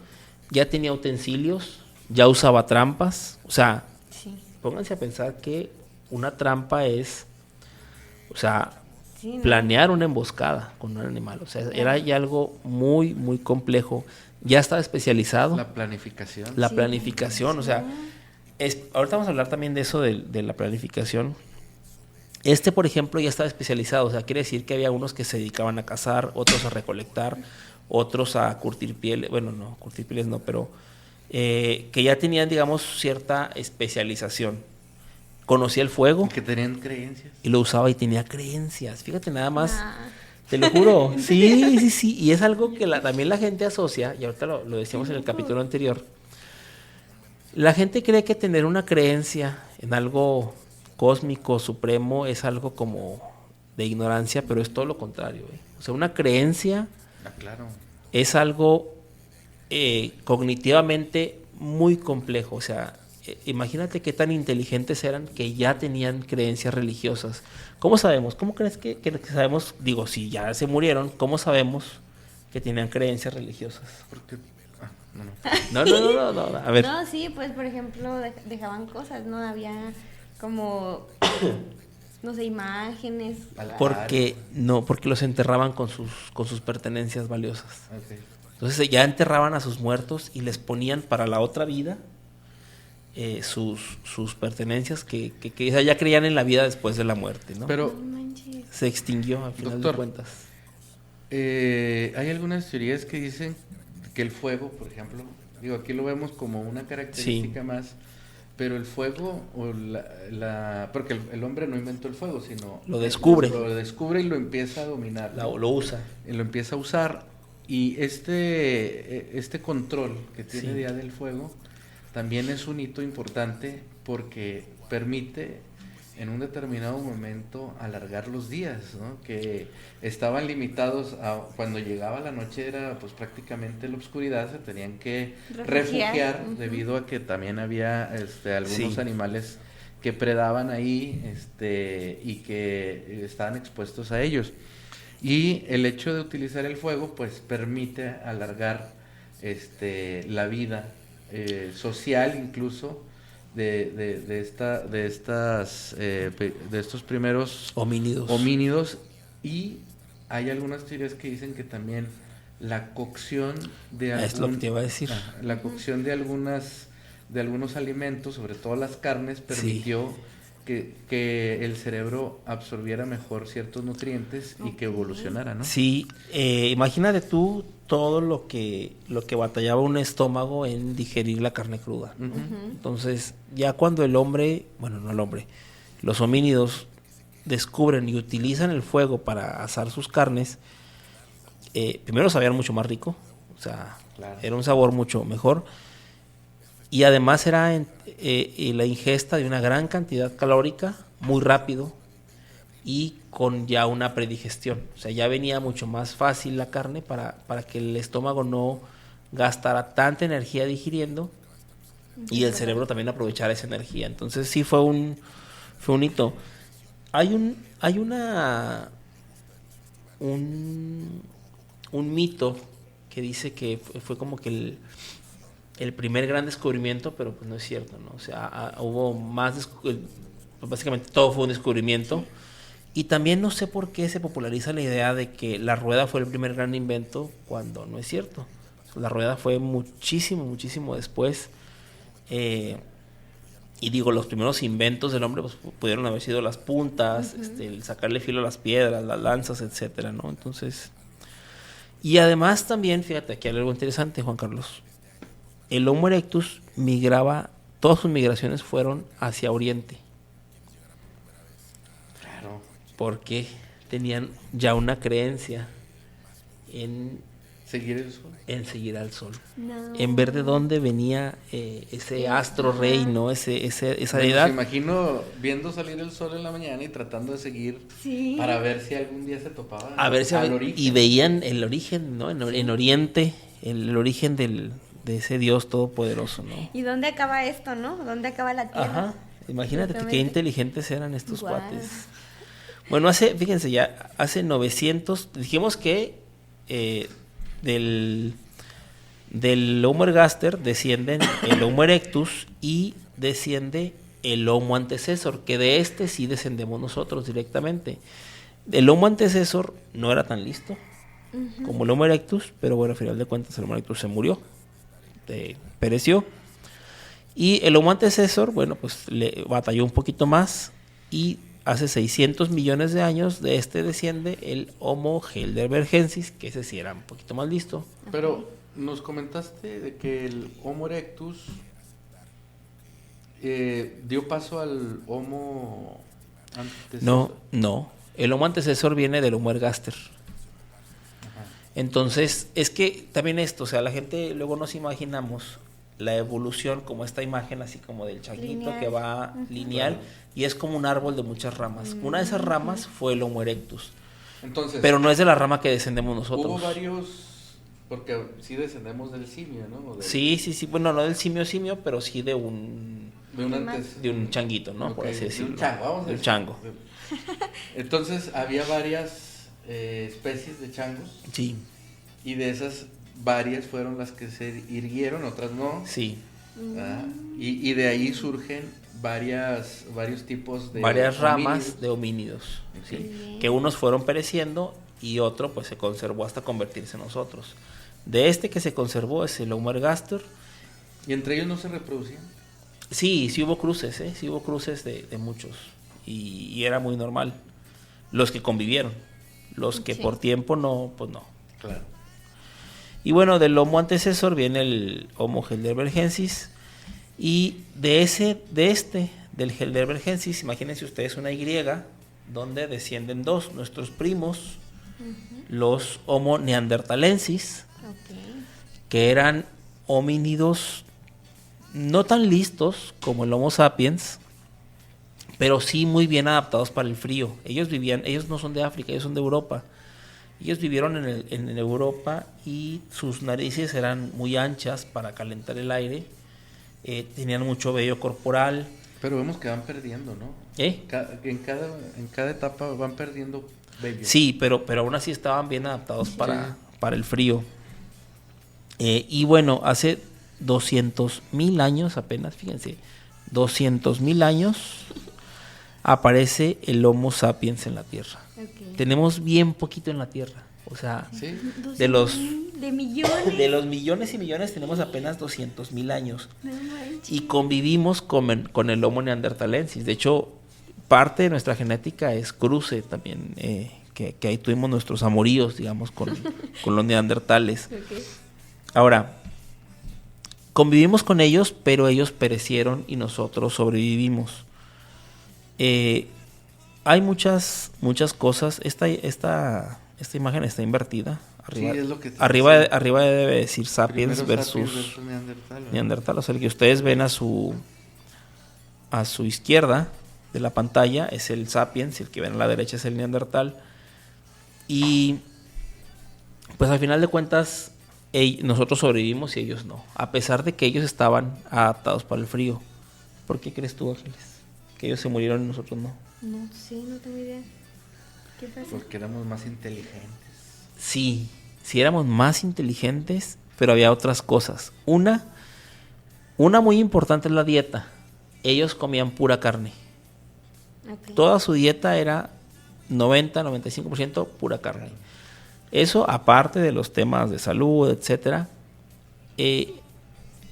S2: ya tenía utensilios, ya usaba trampas. O sea,
S1: Sí.
S2: pónganse a pensar que una trampa es, o sea,
S1: Sí, ¿no?
S2: planear una emboscada con un animal. O sea, era ya algo muy complejo. Ya estaba especializado.
S3: La planificación.
S2: La
S1: Sí.
S2: planificación, o sea, ahorita vamos a hablar también de eso, de la planificación. Por ejemplo, ya estaba especializado, o sea, quiere decir que había unos que se dedicaban a cazar, otros a recolectar, otros a curtir pieles, bueno, no, curtir pieles no, pero que ya tenían, digamos, cierta especialización. Conocía el fuego
S3: Y que tenían creencias.
S2: y lo usaba y tenía creencias. Fíjate nada más.
S1: Ah.
S2: Te lo juro. Sí. Y es algo que también la gente asocia, y ahorita lo decíamos en el capítulo anterior. La gente cree que tener una creencia en algo cósmico, supremo, es algo como de ignorancia, pero es todo lo contrario. O sea, una creencia
S3: Ah, claro.
S2: es algo cognitivamente muy complejo. O sea, imagínate qué tan inteligentes eran que ya tenían creencias religiosas. ¿Cómo sabemos? ¿Cómo crees que sabemos? Digo, si ya se murieron, ¿cómo sabemos que tenían creencias religiosas?
S3: Porque... Ah, no.
S2: No. A ver.
S1: No, sí, pues por ejemplo dejaban cosas, ¿no? Había como, no sé, imágenes.
S2: Porque los enterraban con sus pertenencias valiosas.
S3: Ok.
S2: Entonces ya enterraban a sus muertos y les ponían para la otra vida sus pertenencias que ya creían en la vida después de la muerte, ¿no?
S3: Pero,
S1: No manches.
S2: se extinguió al final
S3: Doctor,
S2: de cuentas.
S3: hay algunas teorías que dicen que el fuego, por ejemplo, digo, aquí lo vemos como una característica más, pero el fuego, o porque el hombre no inventó el fuego, sino...
S2: Lo descubre.
S3: Lo descubre y lo empieza a dominar. ¿no?
S2: Lo usa.
S3: Y lo empieza a usar, y este control que tiene
S2: Sí.
S3: ya del fuego también es un hito importante porque permite en un determinado momento alargar los días, ¿no? Que estaban limitados a cuando llegaba la noche, era pues prácticamente la oscuridad, se tenían que refugiar
S1: Ujú.
S3: debido a que también había algunos
S2: Sí.
S3: animales que predaban ahí y que estaban expuestos a ellos. Y el hecho de utilizar el fuego pues permite alargar la vida social incluso de estos primeros
S2: Homínidos.
S3: y hay algunas teorías que dicen que también la cocción de
S2: Es lo que te iba a decir.
S3: la cocción de algunos alimentos, sobre todo las carnes, permitió que el cerebro absorbiera mejor ciertos nutrientes y que evolucionara, ¿no?
S2: Sí, imagínate tú todo lo que batallaba un estómago en digerir la carne cruda.
S3: Ujú.
S2: Entonces, ya cuando el hombre, bueno, no el hombre, los homínidos descubren y utilizan el fuego para asar sus carnes, primero sabían mucho más rico, o sea,
S3: Claro.
S2: era un sabor mucho mejor, y además era la ingesta de una gran cantidad calórica, muy rápido, y con ya una predigestión. O sea, ya venía mucho más fácil la carne para que el estómago no gastara tanta energía digiriendo y el cerebro también aprovechara esa energía. Entonces sí fue un hito. Hay un mito que dice que fue como que el primer gran descubrimiento, pero pues no es cierto, ¿no? O sea, hubo más, pues básicamente todo fue un descubrimiento. Y también no sé por qué se populariza la idea de que la rueda fue el primer gran invento cuando no es cierto. La rueda fue muchísimo después. Y digo, los primeros inventos del hombre pues, pudieron haber sido las puntas, el sacarle filo a las piedras, las lanzas, etcétera, ¿no? Entonces, y además también, fíjate, aquí hay algo interesante, Juan Carlos. El Homo erectus migraba, todas sus migraciones fueron hacia Oriente.
S3: Claro.
S2: Porque tenían ya una creencia en
S3: Seguir el sol.
S2: en seguir al sol.
S1: No.
S2: En ver de dónde venía ese astro rey, ¿no? Esa
S3: Bueno,
S2: deidad.
S3: me imagino viendo salir el sol en la mañana y tratando de seguir
S1: Sí.
S3: para ver si algún día se topaba
S2: A ver si
S3: al origen.
S2: y veían el origen, ¿no? En Oriente, el origen de ese Dios todopoderoso, ¿no?
S1: ¿Y dónde acaba esto, no? ¿Dónde acaba la Tierra?
S2: Ajá. Imagínate qué
S1: Exactamente.
S2: inteligentes eran estos
S1: Guau.
S2: cuates. Bueno, fíjense ya, hace 900, dijimos que del Homo ergaster descienden el Homo erectus y desciende el Homo antecesor, que de este sí descendemos nosotros directamente. El Homo antecesor no era tan listo como el Homo erectus, pero bueno, al final de cuentas el Homo erectus se murió, pereció. Y el Homo antecesor, bueno, pues le batalló un poquito más y hace 600 millones de años de este desciende el Homo heidelbergensis, que ese sí era un poquito más listo.
S3: Pero nos comentaste de que el Homo erectus dio paso al Homo antecesor.
S2: No. El Homo antecesor viene del Homo ergaster. Entonces, es que también esto, o sea, la gente luego nos imaginamos la evolución como esta imagen así como del changuito
S1: Lineal.
S2: que va lineal y es como un árbol de muchas ramas. Una de esas ramas fue el Homo erectus,
S3: Entonces,
S2: pero no es de la rama que descendemos nosotros.
S3: hubo varios, porque sí descendemos del simio, ¿no? O del-
S2: Sí, bueno, no del simio, pero sí de un
S3: De un antes.
S2: changuito, ¿no? Por
S3: Ok,
S2: así
S3: de
S2: decirlo.
S3: un chango, vamos a
S2: De un
S3: decir.
S2: chango.
S3: Entonces, había varias especies de changos
S2: Sí,
S3: y de esas varias fueron las que se irguieron, otras no.
S2: sí.
S3: ¿Verdad? Y de ahí surgen varios tipos de
S2: Varias ramas
S3: homínidos.
S2: de homínidos, ¿sí?
S1: Bien.
S2: Que unos fueron pereciendo y otro pues se conservó hasta convertirse en nosotros. De este que se conservó es el Homo ergaster.
S3: Y entre ellos no se reproducían.
S2: Sí hubo cruces, sí hubo cruces de muchos y era muy normal. Los que convivieron, los que
S1: Sí.
S2: por tiempo no, pues no.
S3: Claro.
S2: Y bueno, del Homo antecesor viene el Homo heidelbergensis y del heidelbergensis, imagínense ustedes una Y donde descienden dos, nuestros primos, los Homo neanderthalensis,
S1: Ok.
S2: que eran homínidos no tan listos como el Homo sapiens, pero sí muy bien adaptados para el frío. Ellos no son de África, ellos son de Europa. Ellos vivieron en Europa y sus narices eran muy anchas para calentar el aire, tenían mucho vello corporal.
S3: Pero vemos que van perdiendo, ¿no? En cada etapa van perdiendo vello.
S2: Sí, pero aún así estaban bien adaptados para el frío. Y bueno, hace 200,000 años apenas, fíjense, 200,000 años aparece el Homo sapiens en la Tierra.
S1: Ok.
S2: Tenemos bien poquito en la Tierra, o sea,
S3: Sí.
S2: de los
S1: De millones.
S2: de los millones y millones tenemos apenas 200,000 años
S1: No manches.
S2: y convivimos con el Homo neanderthalensis. De hecho, parte de nuestra genética es cruce también, que ahí tuvimos nuestros amoríos, digamos, con los neandertales.
S1: Ok.
S2: Ahora, convivimos con ellos, pero ellos perecieron y nosotros sobrevivimos. Hay muchas cosas. Esta imagen está invertida. Arriba,
S3: Sí, es lo que te
S2: arriba,
S3: decía.
S2: arriba debe decir sapiens
S3: Primero
S2: versus
S3: sapiens neandertal, ¿verdad?
S2: neandertal. O sea, el que ustedes ven a su izquierda de la pantalla es el sapiens, y el que ven a la derecha es el neandertal. Y pues al final de cuentas nosotros sobrevivimos y ellos no, a pesar de que ellos estaban adaptados para el frío. ¿Por qué crees tú, Ángeles? Que ellos se murieron y nosotros no.
S1: No sé, no tengo idea. ¿Qué pasa?
S3: Porque éramos más inteligentes.
S2: Sí éramos más inteligentes, pero había otras cosas. Una muy importante es la dieta. Ellos comían pura carne.
S1: Ok.
S2: Toda su dieta era 90-95% pura carne. Eso, aparte de los temas de salud, etcétera,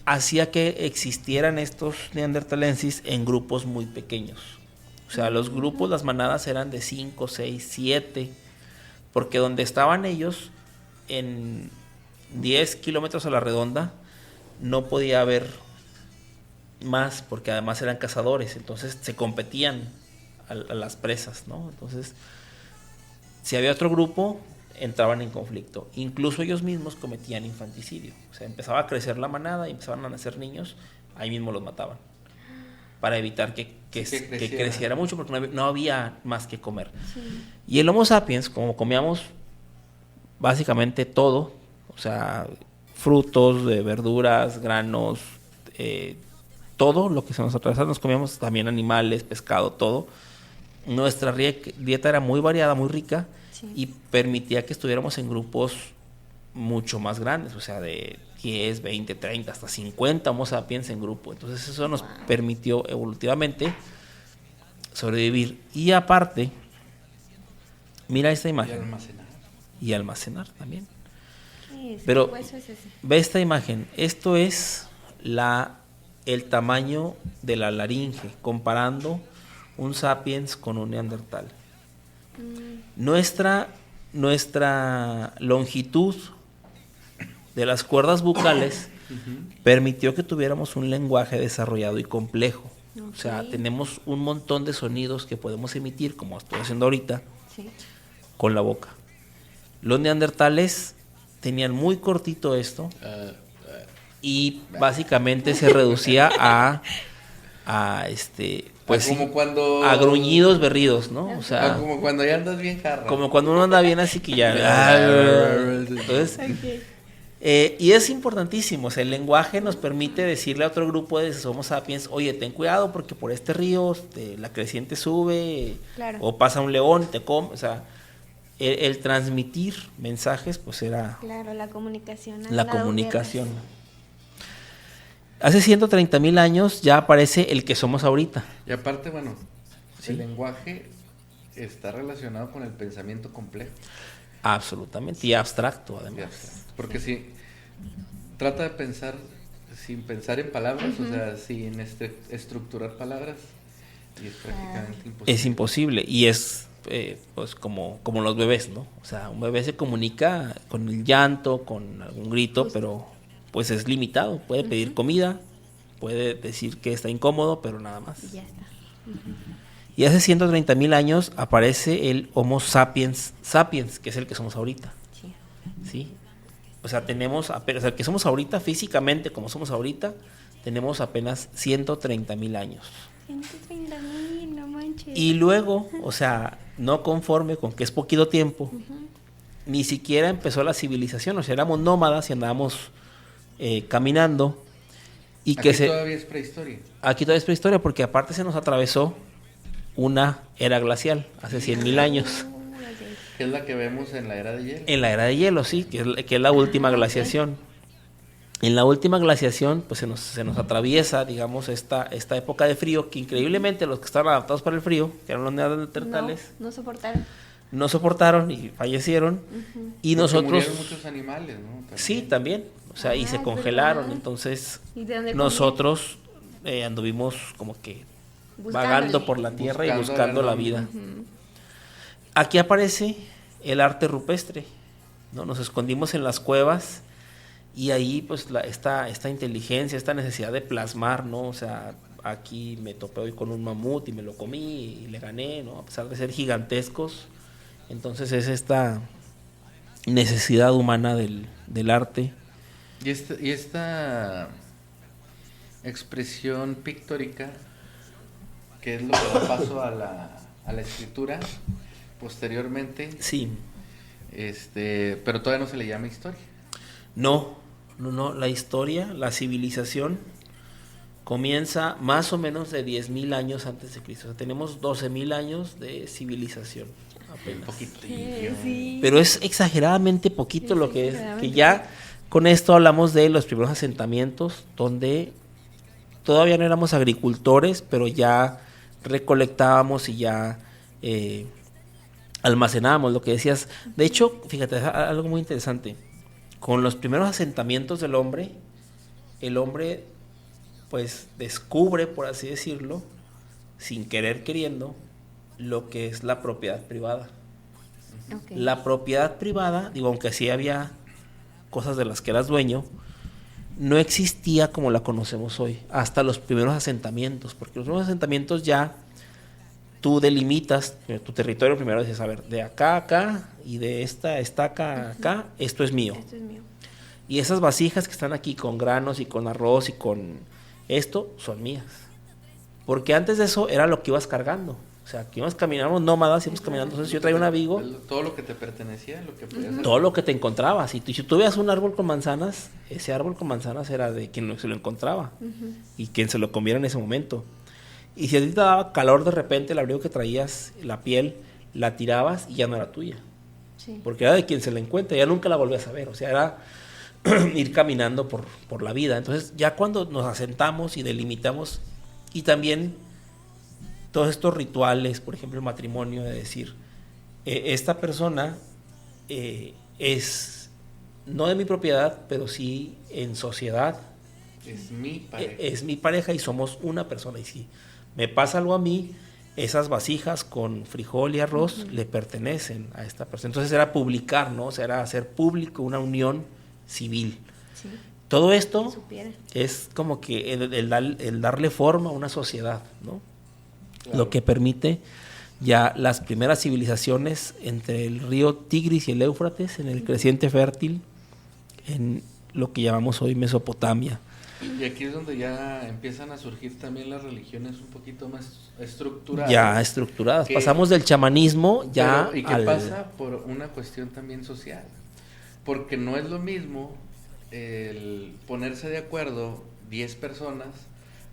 S2: hacía que existieran estos neanderthalensis en grupos muy pequeños. O sea, los grupos, las manadas eran de 5, 6, 7, porque donde estaban ellos, en 10 kilómetros a la redonda, no podía haber más, porque además eran cazadores, entonces se competían a las presas, ¿no? Entonces, si había otro grupo, entraban en conflicto. Incluso ellos mismos cometían infanticidio. O sea, empezaba a crecer la manada y empezaban a nacer niños, ahí mismo los mataban. Para evitar que creciera mucho, porque no había más que comer.
S1: Sí.
S2: Y el Homo sapiens, como comíamos básicamente todo, o sea, frutos, verduras, granos, todo lo que se nos atravesaba, nos comíamos también animales, pescado, todo. Nuestra dieta era muy variada, muy rica,
S1: Sí.
S2: y permitía que estuviéramos en grupos mucho más grandes, o sea, de 10, 20, 30, hasta 50 Homo sapiens en grupo. Entonces eso nos permitió evolutivamente sobrevivir. Y aparte, mira esta
S3: Y
S2: imagen.
S3: almacenar.
S2: Y almacenar también.
S1: ¿Qué es?
S2: Pero-
S1: ¿Qué hueso es ese?
S2: Ve esta imagen. Esto es el tamaño de la laringe, comparando un sapiens con un neandertal. Nuestra longitud de las cuerdas bucales permitió que tuviéramos un lenguaje desarrollado y complejo. O sea,
S1: Ok.
S2: tenemos un montón de sonidos que podemos emitir, como estoy haciendo ahorita,
S1: Sí.
S2: con la boca. Los neandertales tenían muy cortito esto y básicamente se reducía pues
S3: como
S2: sí,
S3: cuando
S2: a gruñidos, berridos, ¿no? O sea,
S3: como cuando ya andas bien jarra.
S2: como cuando uno anda bien así que ya. Entonces, y es importantísimo, o sea, el lenguaje nos permite decirle a otro grupo de Homo sapiens, oye, ten cuidado porque por este río la creciente sube,
S1: Claro.
S2: o pasa un león, te come, o sea, el transmitir mensajes, pues era
S1: Claro, la comunicación. han
S2: la
S1: dado
S2: comunicación.
S1: guerras.
S2: Hace 130,000 años ya aparece el que somos ahorita.
S3: Y aparte, bueno,
S2: Sí.
S3: el lenguaje está relacionado con el pensamiento complejo.
S2: Absolutamente, y abstracto
S3: Ya
S2: además.
S3: está. Porque si trata de pensar sin pensar en palabras, o sea, sin estructurar palabras, y es prácticamente imposible.
S2: Es imposible y es pues como los bebés, ¿no? O sea, un bebé se comunica con el llanto, con algún grito, pero pues es limitado. Puede pedir comida, puede decir que está incómodo, pero nada más.
S1: Y ya está.
S2: Y hace 130,000 años aparece el Homo sapiens sapiens, que es el que somos ahorita.
S1: Sí.
S2: ¿Sí? O sea, el que somos ahorita, físicamente como somos ahorita, tenemos apenas 130,000 años.
S1: 130,000, no manches.
S2: Y luego, o sea, no conforme con que es poquito tiempo, ni siquiera empezó la civilización, o sea, éramos nómadas y andábamos caminando. Y
S3: Aquí
S2: que
S3: todavía es prehistoria.
S2: aquí todavía es prehistoria, porque aparte se nos atravesó una era glacial, hace 100,000 años.
S3: Que es la que vemos en la era de hielo.
S2: En la era de hielo, sí, que es la última glaciación. En la última glaciación, pues se nos atraviesa, digamos, esta época de frío, que increíblemente los que estaban adaptados para el frío, que eran los neandertales,
S1: No soportaron.
S2: no soportaron y fallecieron. Y
S3: Porque
S2: nosotros,
S3: murieron muchos animales, ¿no? También.
S2: sí, también, o sea, y
S1: Ah,
S2: se
S1: es
S2: congelaron.
S1: verdad.
S2: Entonces,
S1: ¿Y de dónde
S2: nosotros anduvimos como que
S1: Buscándole.
S2: vagando por la tierra y
S3: Buscando
S2: buscando
S3: el
S2: la
S3: nombre.
S2: vida. Aquí aparece el arte rupestre, ¿no? Nos escondimos en las cuevas y ahí pues esta inteligencia, esta necesidad de plasmar, ¿no? O sea, aquí me topé hoy con un mamut y me lo comí y le gané, ¿no? A pesar de ser gigantescos. Entonces es esta necesidad humana del arte.
S3: Y esta expresión pictórica, que es lo que da paso a la escritura, posteriormente,
S2: Sí.
S3: pero todavía no se le llama historia.
S2: No, la historia, la civilización comienza más o menos de 10,000 años antes de Cristo. O sea, tenemos 12,000 años de civilización apenas.
S3: Poquitillo.
S1: Sí.
S2: Pero es exageradamente poquito
S1: Es
S2: lo que es,
S1: exageradamente
S2: que ya con esto hablamos de los primeros asentamientos donde todavía no éramos agricultores, pero ya recolectábamos y ya almacenábamos lo que decías. De hecho, fíjate, es algo muy interesante. Con los primeros asentamientos del hombre, el hombre pues descubre, por así decirlo, sin querer queriendo, lo que es la propiedad privada.
S1: Ok.
S2: La propiedad privada, digo, aunque sí había cosas de las que eras dueño, no existía como la conocemos hoy, hasta los primeros asentamientos, porque los primeros asentamientos ya tú delimitas tu territorio. Primero dices, a ver, de acá a acá y de esta estaca a acá, esto es mío.
S1: Esto es mío.
S2: Y esas vasijas que están aquí con granos y con arroz y con esto son mías. Porque antes de eso era lo que ibas cargando. O sea, que íbamos caminando nómadas, íbamos caminando. Entonces yo traía un abrigo.
S3: Todo lo que te pertenecía, lo que podías hacer.
S2: Todo lo que te encontrabas. Si tú veías un árbol con manzanas, ese árbol con manzanas era de quien se lo encontraba y quien se lo comiera en ese momento. Y si a ti te daba calor de repente, el abrigo que traías, la piel, la tirabas y ya no era tuya.
S1: Sí.
S2: Porque era de quien se la encuentra, ya nunca la volvías a ver. O sea, era ir caminando por la vida. Entonces, ya cuando nos asentamos y delimitamos, y también todos estos rituales, por ejemplo, el matrimonio, de decir, esta persona es no de mi propiedad, pero sí en sociedad.
S3: Es mi pareja.
S2: Es mi pareja y somos una persona. Y si me pasa algo a mí, esas vasijas con frijol y arroz le pertenecen a esta persona. Entonces era publicar, ¿no? O sea, era hacer público una unión civil.
S1: Sí.
S2: Todo esto
S1: Supiera.
S2: es como que el darle forma a una sociedad, ¿no?
S3: Claro.
S2: Lo que permite ya las primeras civilizaciones entre el río Tigris y el Éufrates, en el creciente fértil, en lo que llamamos hoy Mesopotamia.
S3: Y aquí es donde ya empiezan a surgir también las religiones un poquito más estructuradas.
S2: Ya estructuradas.
S3: Que-
S2: Pasamos del chamanismo ya
S3: Pero, ¿y qué
S2: al...
S3: pasa? Por una cuestión también social. Porque no es lo mismo el ponerse de acuerdo 10 personas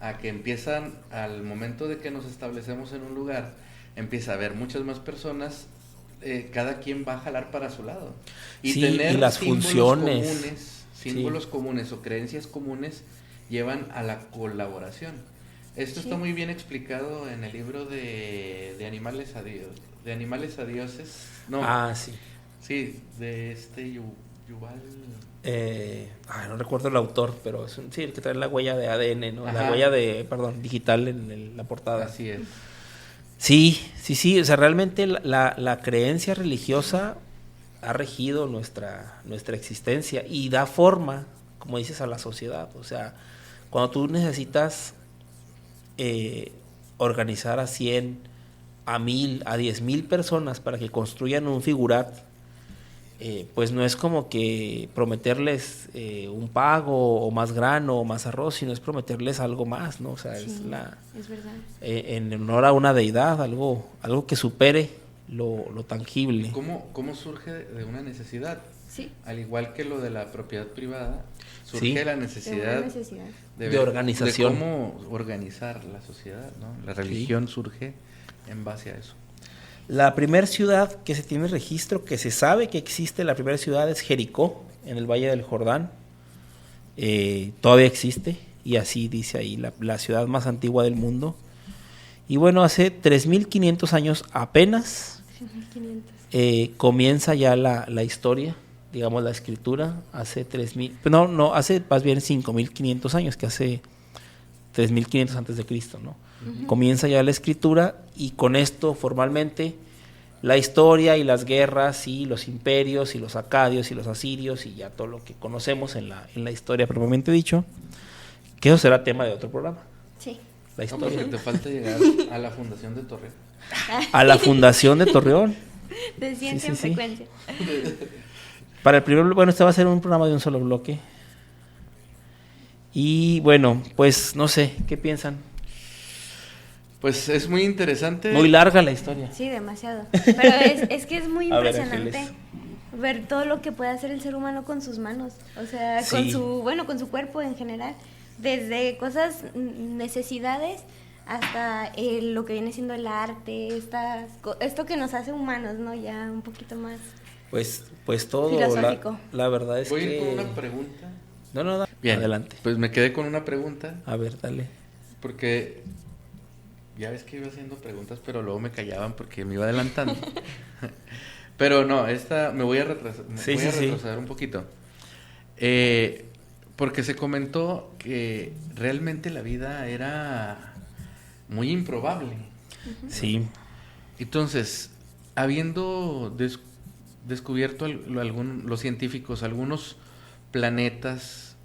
S3: a que empiezan, al momento de que nos establecemos en un lugar, empieza a haber muchas más personas, cada quien va a jalar para su lado. Y
S2: Sí,
S3: tener
S2: y las
S3: símbolos
S2: funciones.
S3: comunes, símbolos comunes o creencias comunes llevan a la colaboración. Esto
S1: Sí.
S3: está muy bien explicado en el libro de Animales a Dios, de Animales a Dioses. No,
S2: Ah, sí.
S3: sí, de Yuval.
S2: No recuerdo el autor, pero es sí, el que trae la huella de ADN, ¿no? La
S3: Ajá.
S2: huella digital en la portada.
S3: Así es.
S2: Sí, o sea, realmente la creencia religiosa ha regido nuestra existencia y da forma, como dices, a la sociedad. O sea, cuando tú necesitas organizar a 100, a 1000, a 10,000 personas para que construyan un figurat, pues no es como que prometerles un pago o más grano o más arroz, sino es prometerles algo más, ¿no? O sea,
S1: Sí, es verdad.
S2: en honor a una deidad, algo que supere lo tangible.
S3: ¿Cómo surge de una necesidad?
S1: Sí,
S3: Al igual que lo de la propiedad privada, surge
S2: Sí.
S3: la
S1: de una
S3: necesidad
S1: necesidad.
S2: De organización.
S3: de cómo organizar la sociedad, ¿no? La religión surge en base a eso.
S2: La primera ciudad que se tiene registro, que se sabe que existe, la primera ciudad es Jericó, en el Valle del Jordán. Todavía existe, y así dice ahí, la ciudad más antigua del mundo. Y bueno, hace 3,500 años apenas
S1: 1500.
S2: comienza ya la historia, digamos la escritura, hace 3,000, hace más bien 5,500 años, que hace 3,500 antes de Cristo, ¿no? Comienza ya la escritura, y con esto formalmente la historia y las guerras y los imperios y los acadios y los asirios y ya todo lo que conocemos en la historia propiamente dicho, que eso será tema de otro programa,
S1: Sí.
S2: la
S3: No, porque
S2: historia.
S3: te falta llegar a la fundación de Torreón.
S2: A la fundación de Torreón.
S1: De ciencia en
S2: sí.
S1: frecuencia.
S2: Para el primer, bueno, este va a ser un programa de un solo bloque. Y bueno, pues no sé, ¿qué piensan?
S3: Pues es muy interesante.
S2: Muy larga la historia.
S1: Sí, demasiado. Pero es que es muy
S2: A ver,
S1: impresionante
S2: Ángeles.
S1: ver todo lo que puede hacer el ser humano con sus manos. O sea,
S2: Sí.
S1: con su cuerpo en general. Desde cosas, necesidades, hasta lo que viene siendo el arte, esto que nos hace humanos, ¿no? Ya un poquito más.
S2: Pues todo,
S1: Filosófico.
S2: la verdad es
S3: Voy a ir
S2: que...
S3: con una pregunta.
S2: No,
S3: Bien,
S2: adelante.
S3: pues me quedé con una pregunta,
S2: A ver, dale.
S3: porque ya ves que iba haciendo preguntas, pero luego me callaban porque me iba adelantando. Pero no, esta me voy a retrasar,
S2: Sí, sí.
S3: retroceder un poquito. Porque se comentó que realmente la vida era muy improbable.
S2: Sí,
S3: Entonces, habiendo descubierto los científicos algunos planetas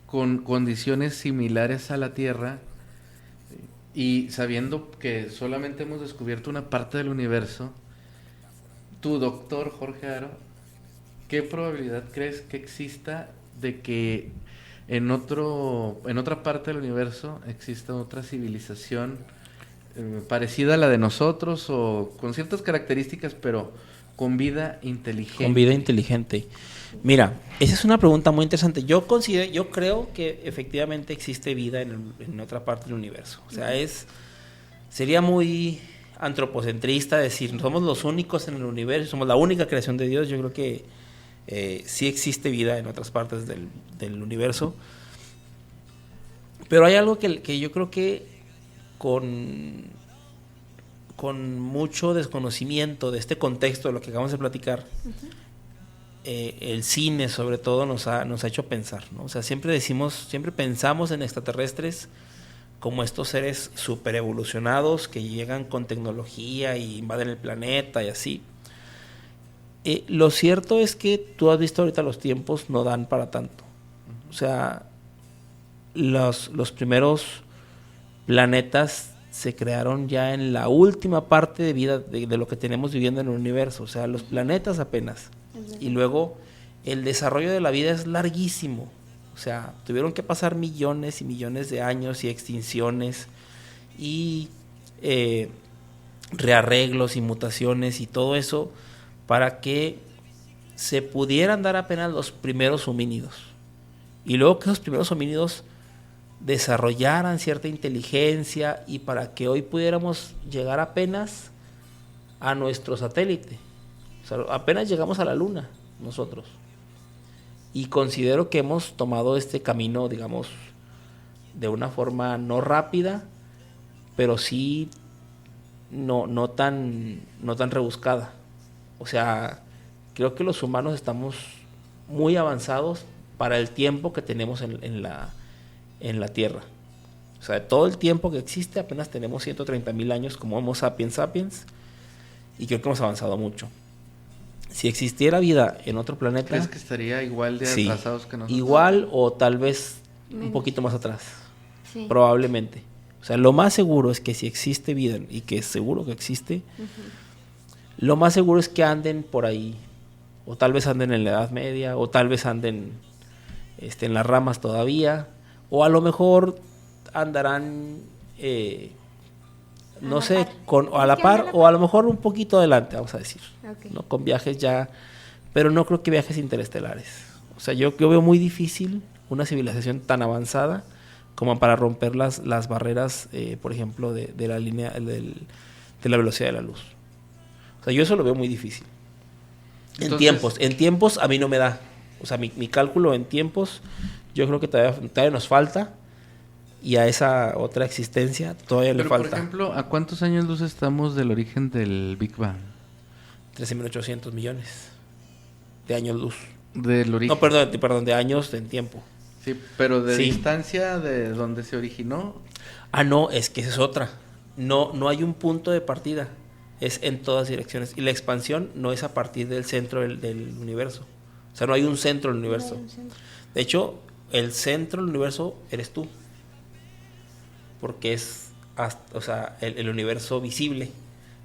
S3: con condiciones similares a la Tierra, Y sabiendo que solamente hemos descubierto una parte del universo, tú, doctor Jorge Aro, ¿qué probabilidad crees que exista de que en otra parte del universo exista otra civilización parecida a la de nosotros o con ciertas características, pero con vida inteligente?
S2: Con vida inteligente. Mira, esa es una pregunta muy interesante. Yo creo que efectivamente existe vida en otra parte del universo. O sea, sería muy antropocentrista decir, somos los únicos en el universo, somos la única creación de Dios. Yo creo que sí existe vida en otras partes del universo. Pero hay algo que yo creo que con mucho desconocimiento de este contexto de lo que acabamos de platicar, el cine sobre todo nos ha hecho pensar, ¿no? O sea, siempre pensamos en extraterrestres como estos seres super evolucionados que llegan con tecnología y invaden el planeta y así. Lo cierto es que tú has visto ahorita los tiempos no dan para tanto. O sea, los primeros planetas se crearon ya en la última parte de vida de lo que tenemos viviendo en el universo. O sea, los planetas apenas. Y luego el desarrollo de la vida es larguísimo. O sea, tuvieron que pasar millones y millones de años y extinciones y rearreglos y mutaciones y todo eso para que se pudieran dar apenas los primeros homínidos. Y luego que esos primeros homínidos desarrollaran cierta inteligencia y para que hoy pudiéramos llegar apenas a nuestro satélite. O sea, apenas llegamos a la luna nosotros. Y considero que hemos tomado este camino, digamos, de una forma no rápida, pero sí no tan rebuscada. O sea, creo que los humanos estamos muy avanzados para el tiempo que tenemos en la Tierra. O sea, de todo el tiempo que existe, apenas tenemos 130,000 años como Homo sapiens sapiens, y creo que hemos avanzado mucho. Si existiera vida en otro planeta...
S3: ¿Crees que estaría igual de atrasados que nosotros?
S2: Igual o tal vez un poquito más atrás.
S1: Sí.
S2: Probablemente. O sea, lo más seguro es que si existe vida, y que seguro que existe, lo más seguro es que anden por ahí. O tal vez anden en la Edad Media, o tal vez anden en las ramas todavía, o a lo mejor andarán, no sé, a la par, o a lo mejor un poquito adelante, vamos a decir,
S1: Okay.
S2: ¿no? Con viajes ya, pero no creo que viajes interestelares. O sea, yo veo muy difícil una civilización tan avanzada como para romper las barreras, por ejemplo, de la línea de la velocidad de la luz. O sea, yo eso lo veo muy difícil.
S3: Entonces,
S2: En tiempos a mí no me da. O sea, mi cálculo en tiempos, yo creo que todavía nos falta, y a esa otra existencia todavía le falta.
S3: Por ejemplo, ¿a cuántos años luz estamos del origen del Big Bang?
S2: 13.800 millones de años luz.
S3: Del origen.
S2: No, perdón, de años en tiempo.
S3: Sí, pero de
S2: Sí.
S3: distancia de donde se originó.
S2: Ah, no, es que esa es otra. No hay un punto de partida. Es en todas direcciones. Y la expansión no es a partir del centro del universo. O sea, no hay un centro del universo. De hecho, el centro del universo eres tú. Porque es el universo visible.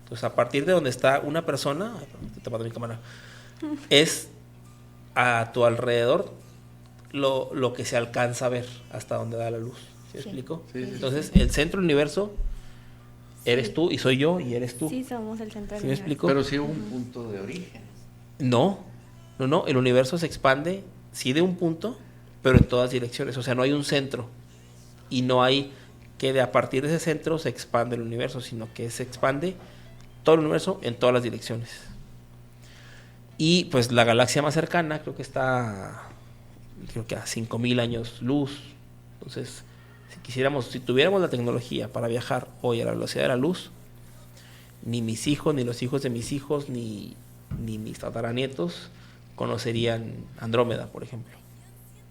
S2: Entonces, a partir de donde está una persona, ay, perdón, estoy tapando mi cámara, es a tu alrededor lo que se alcanza a ver hasta donde da la luz. ¿Sí me explico?
S3: Sí.
S2: Entonces, el centro del universo eres tú y soy yo y eres tú.
S1: Sí, somos el centro del
S2: ¿Sí me
S1: universo.
S2: explico?
S3: Pero sí hubo un punto de origen.
S2: No, el universo se expande, sí, de un punto, pero en todas direcciones. O sea, no hay un centro. Y no hay que a partir de ese centro se expande el universo, sino que se expande todo el universo en todas las direcciones. Y pues la galaxia más cercana creo que está a 5,000 años luz. Entonces, si tuviéramos la tecnología para viajar hoy a la velocidad de la luz, ni mis hijos, ni los hijos de mis hijos, ni mis tataranietos conocerían Andrómeda, por ejemplo.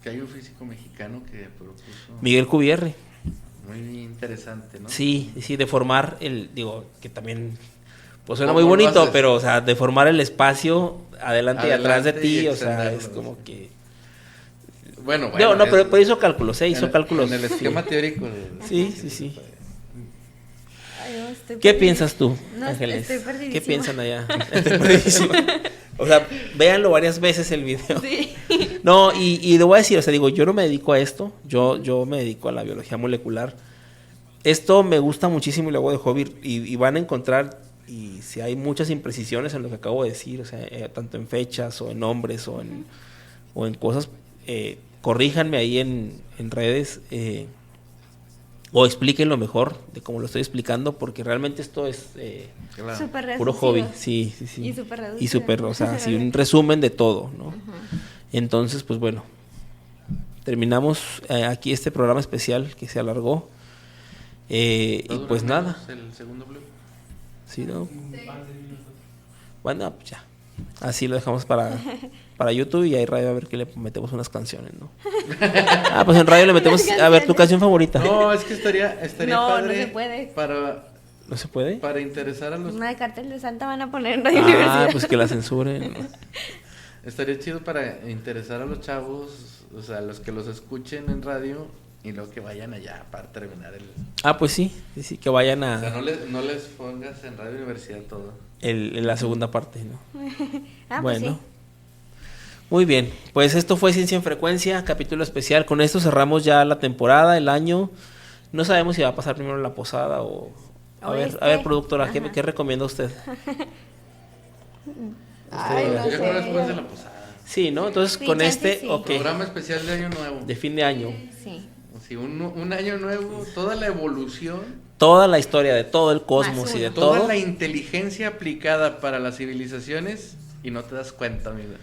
S3: Que hay un físico mexicano que propuso...
S2: Miguel Cubierre.
S3: Muy interesante, ¿no?
S2: Sí, deformar que también pues suena
S3: ¿Cómo
S2: muy
S3: lo
S2: bonito,
S3: haces?
S2: pero o sea, deformar el espacio adelante y atrás de
S3: Adelante y
S2: ti, o sea, es
S3: extenderlo.
S2: como que...
S3: Bueno,
S2: pero hizo cálculos, hizo cálculos.
S3: En el esquema teórico.
S2: Sí.
S1: no, estoy
S2: ¿Qué
S1: perdidísima.
S2: piensas tú,
S1: No,
S2: Ángeles?
S1: estoy perdidísima.
S2: ¿Qué piensan allá? Estoy perdidísima. O sea, véanlo varias veces el video.
S1: Sí.
S2: No, y le voy a decir, o sea, digo, yo no me dedico a esto, yo me dedico a la biología molecular. Esto me gusta muchísimo y lo hago de hobby y van a encontrar, y si hay muchas imprecisiones en lo que acabo de decir, o sea, tanto en fechas o en nombres o en cosas, corríjanme ahí en redes o explíquenlo mejor de cómo lo estoy explicando, porque realmente esto es
S3: Claro.
S1: Súper
S2: puro
S1: reducido.
S2: hobby, sí.
S1: Y súper reducido.
S2: Y súper, o sea, sí, un resumen de todo, ¿no? Entonces, pues bueno, terminamos aquí este programa especial que se alargó. Y
S3: ¿Va a durar
S2: pues
S3: menos
S2: nada,
S3: el segundo bloque?
S2: sí, ¿no? Bueno, pues ya. Así lo dejamos para YouTube y ahí radio a ver que le metemos unas canciones, ¿no? Pues en radio le metemos, a ver, tu canción favorita.
S3: No, es que estaría
S1: No,
S3: padre
S1: no se puede.
S2: ¿No se puede?
S3: para interesar a los...
S1: Una de Cartel de Santa van a poner en Radio Universidad.
S2: Pues que la censuren.
S3: Estaría chido para interesar a los chavos, o sea, los que los escuchen en radio y luego que vayan allá para terminar el...
S2: Pues sí, que vayan
S3: O sea,
S2: a
S3: no les pongas en Radio Universidad todo.
S2: en la segunda parte, ¿no?
S1: Pues
S2: Bueno.
S1: sí.
S2: Muy bien, pues esto fue Ciencia en Frecuencia, capítulo especial. Con esto cerramos ya la temporada, el año. No sabemos si va a pasar primero la posada o... A ver, productora,
S1: Ajá.
S2: ¿qué recomienda usted?
S4: Ay, no
S3: Yo creo
S4: sé.
S3: después de la posada.
S2: Sí, ¿no? Entonces
S1: Sí,
S2: con
S1: chance
S2: este,
S1: sí.
S2: ok,
S3: Programa especial de Año Nuevo.
S2: de fin de año.
S1: Sí.
S3: Sí, un año nuevo, toda la evolución,
S2: Toda la historia de todo el cosmos
S1: Más
S2: y de
S1: uno.
S3: toda
S2: todo.
S3: la inteligencia aplicada para las civilizaciones y no te das cuenta, amigo.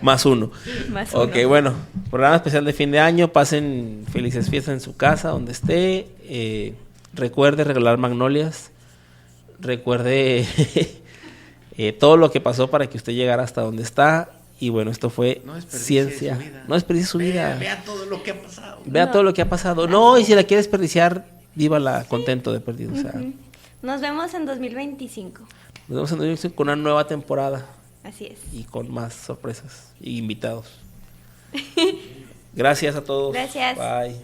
S2: Más uno.
S1: Más
S2: Ok,
S1: uno.
S2: bueno, programa especial de fin de año. Pasen felices fiestas en su casa, donde esté. Recuerde regalar magnolias. Recuerde todo lo que pasó para que usted llegara hasta donde está. Y bueno, esto fue
S3: No desperdicie
S2: ciencia.
S3: su vida.
S2: No desperdicie su vida.
S3: Vea todo lo que ha pasado.
S2: Vea todo lo que ha pasado. No, y si la quiere desperdiciar, vívala contento de perdido. O sea,
S1: Nos vemos en 2025.
S2: nos vemos en 2025 con una nueva temporada
S1: Así es.
S2: y con más sorpresas y invitados. Gracias a todos.
S1: Gracias.
S2: Bye.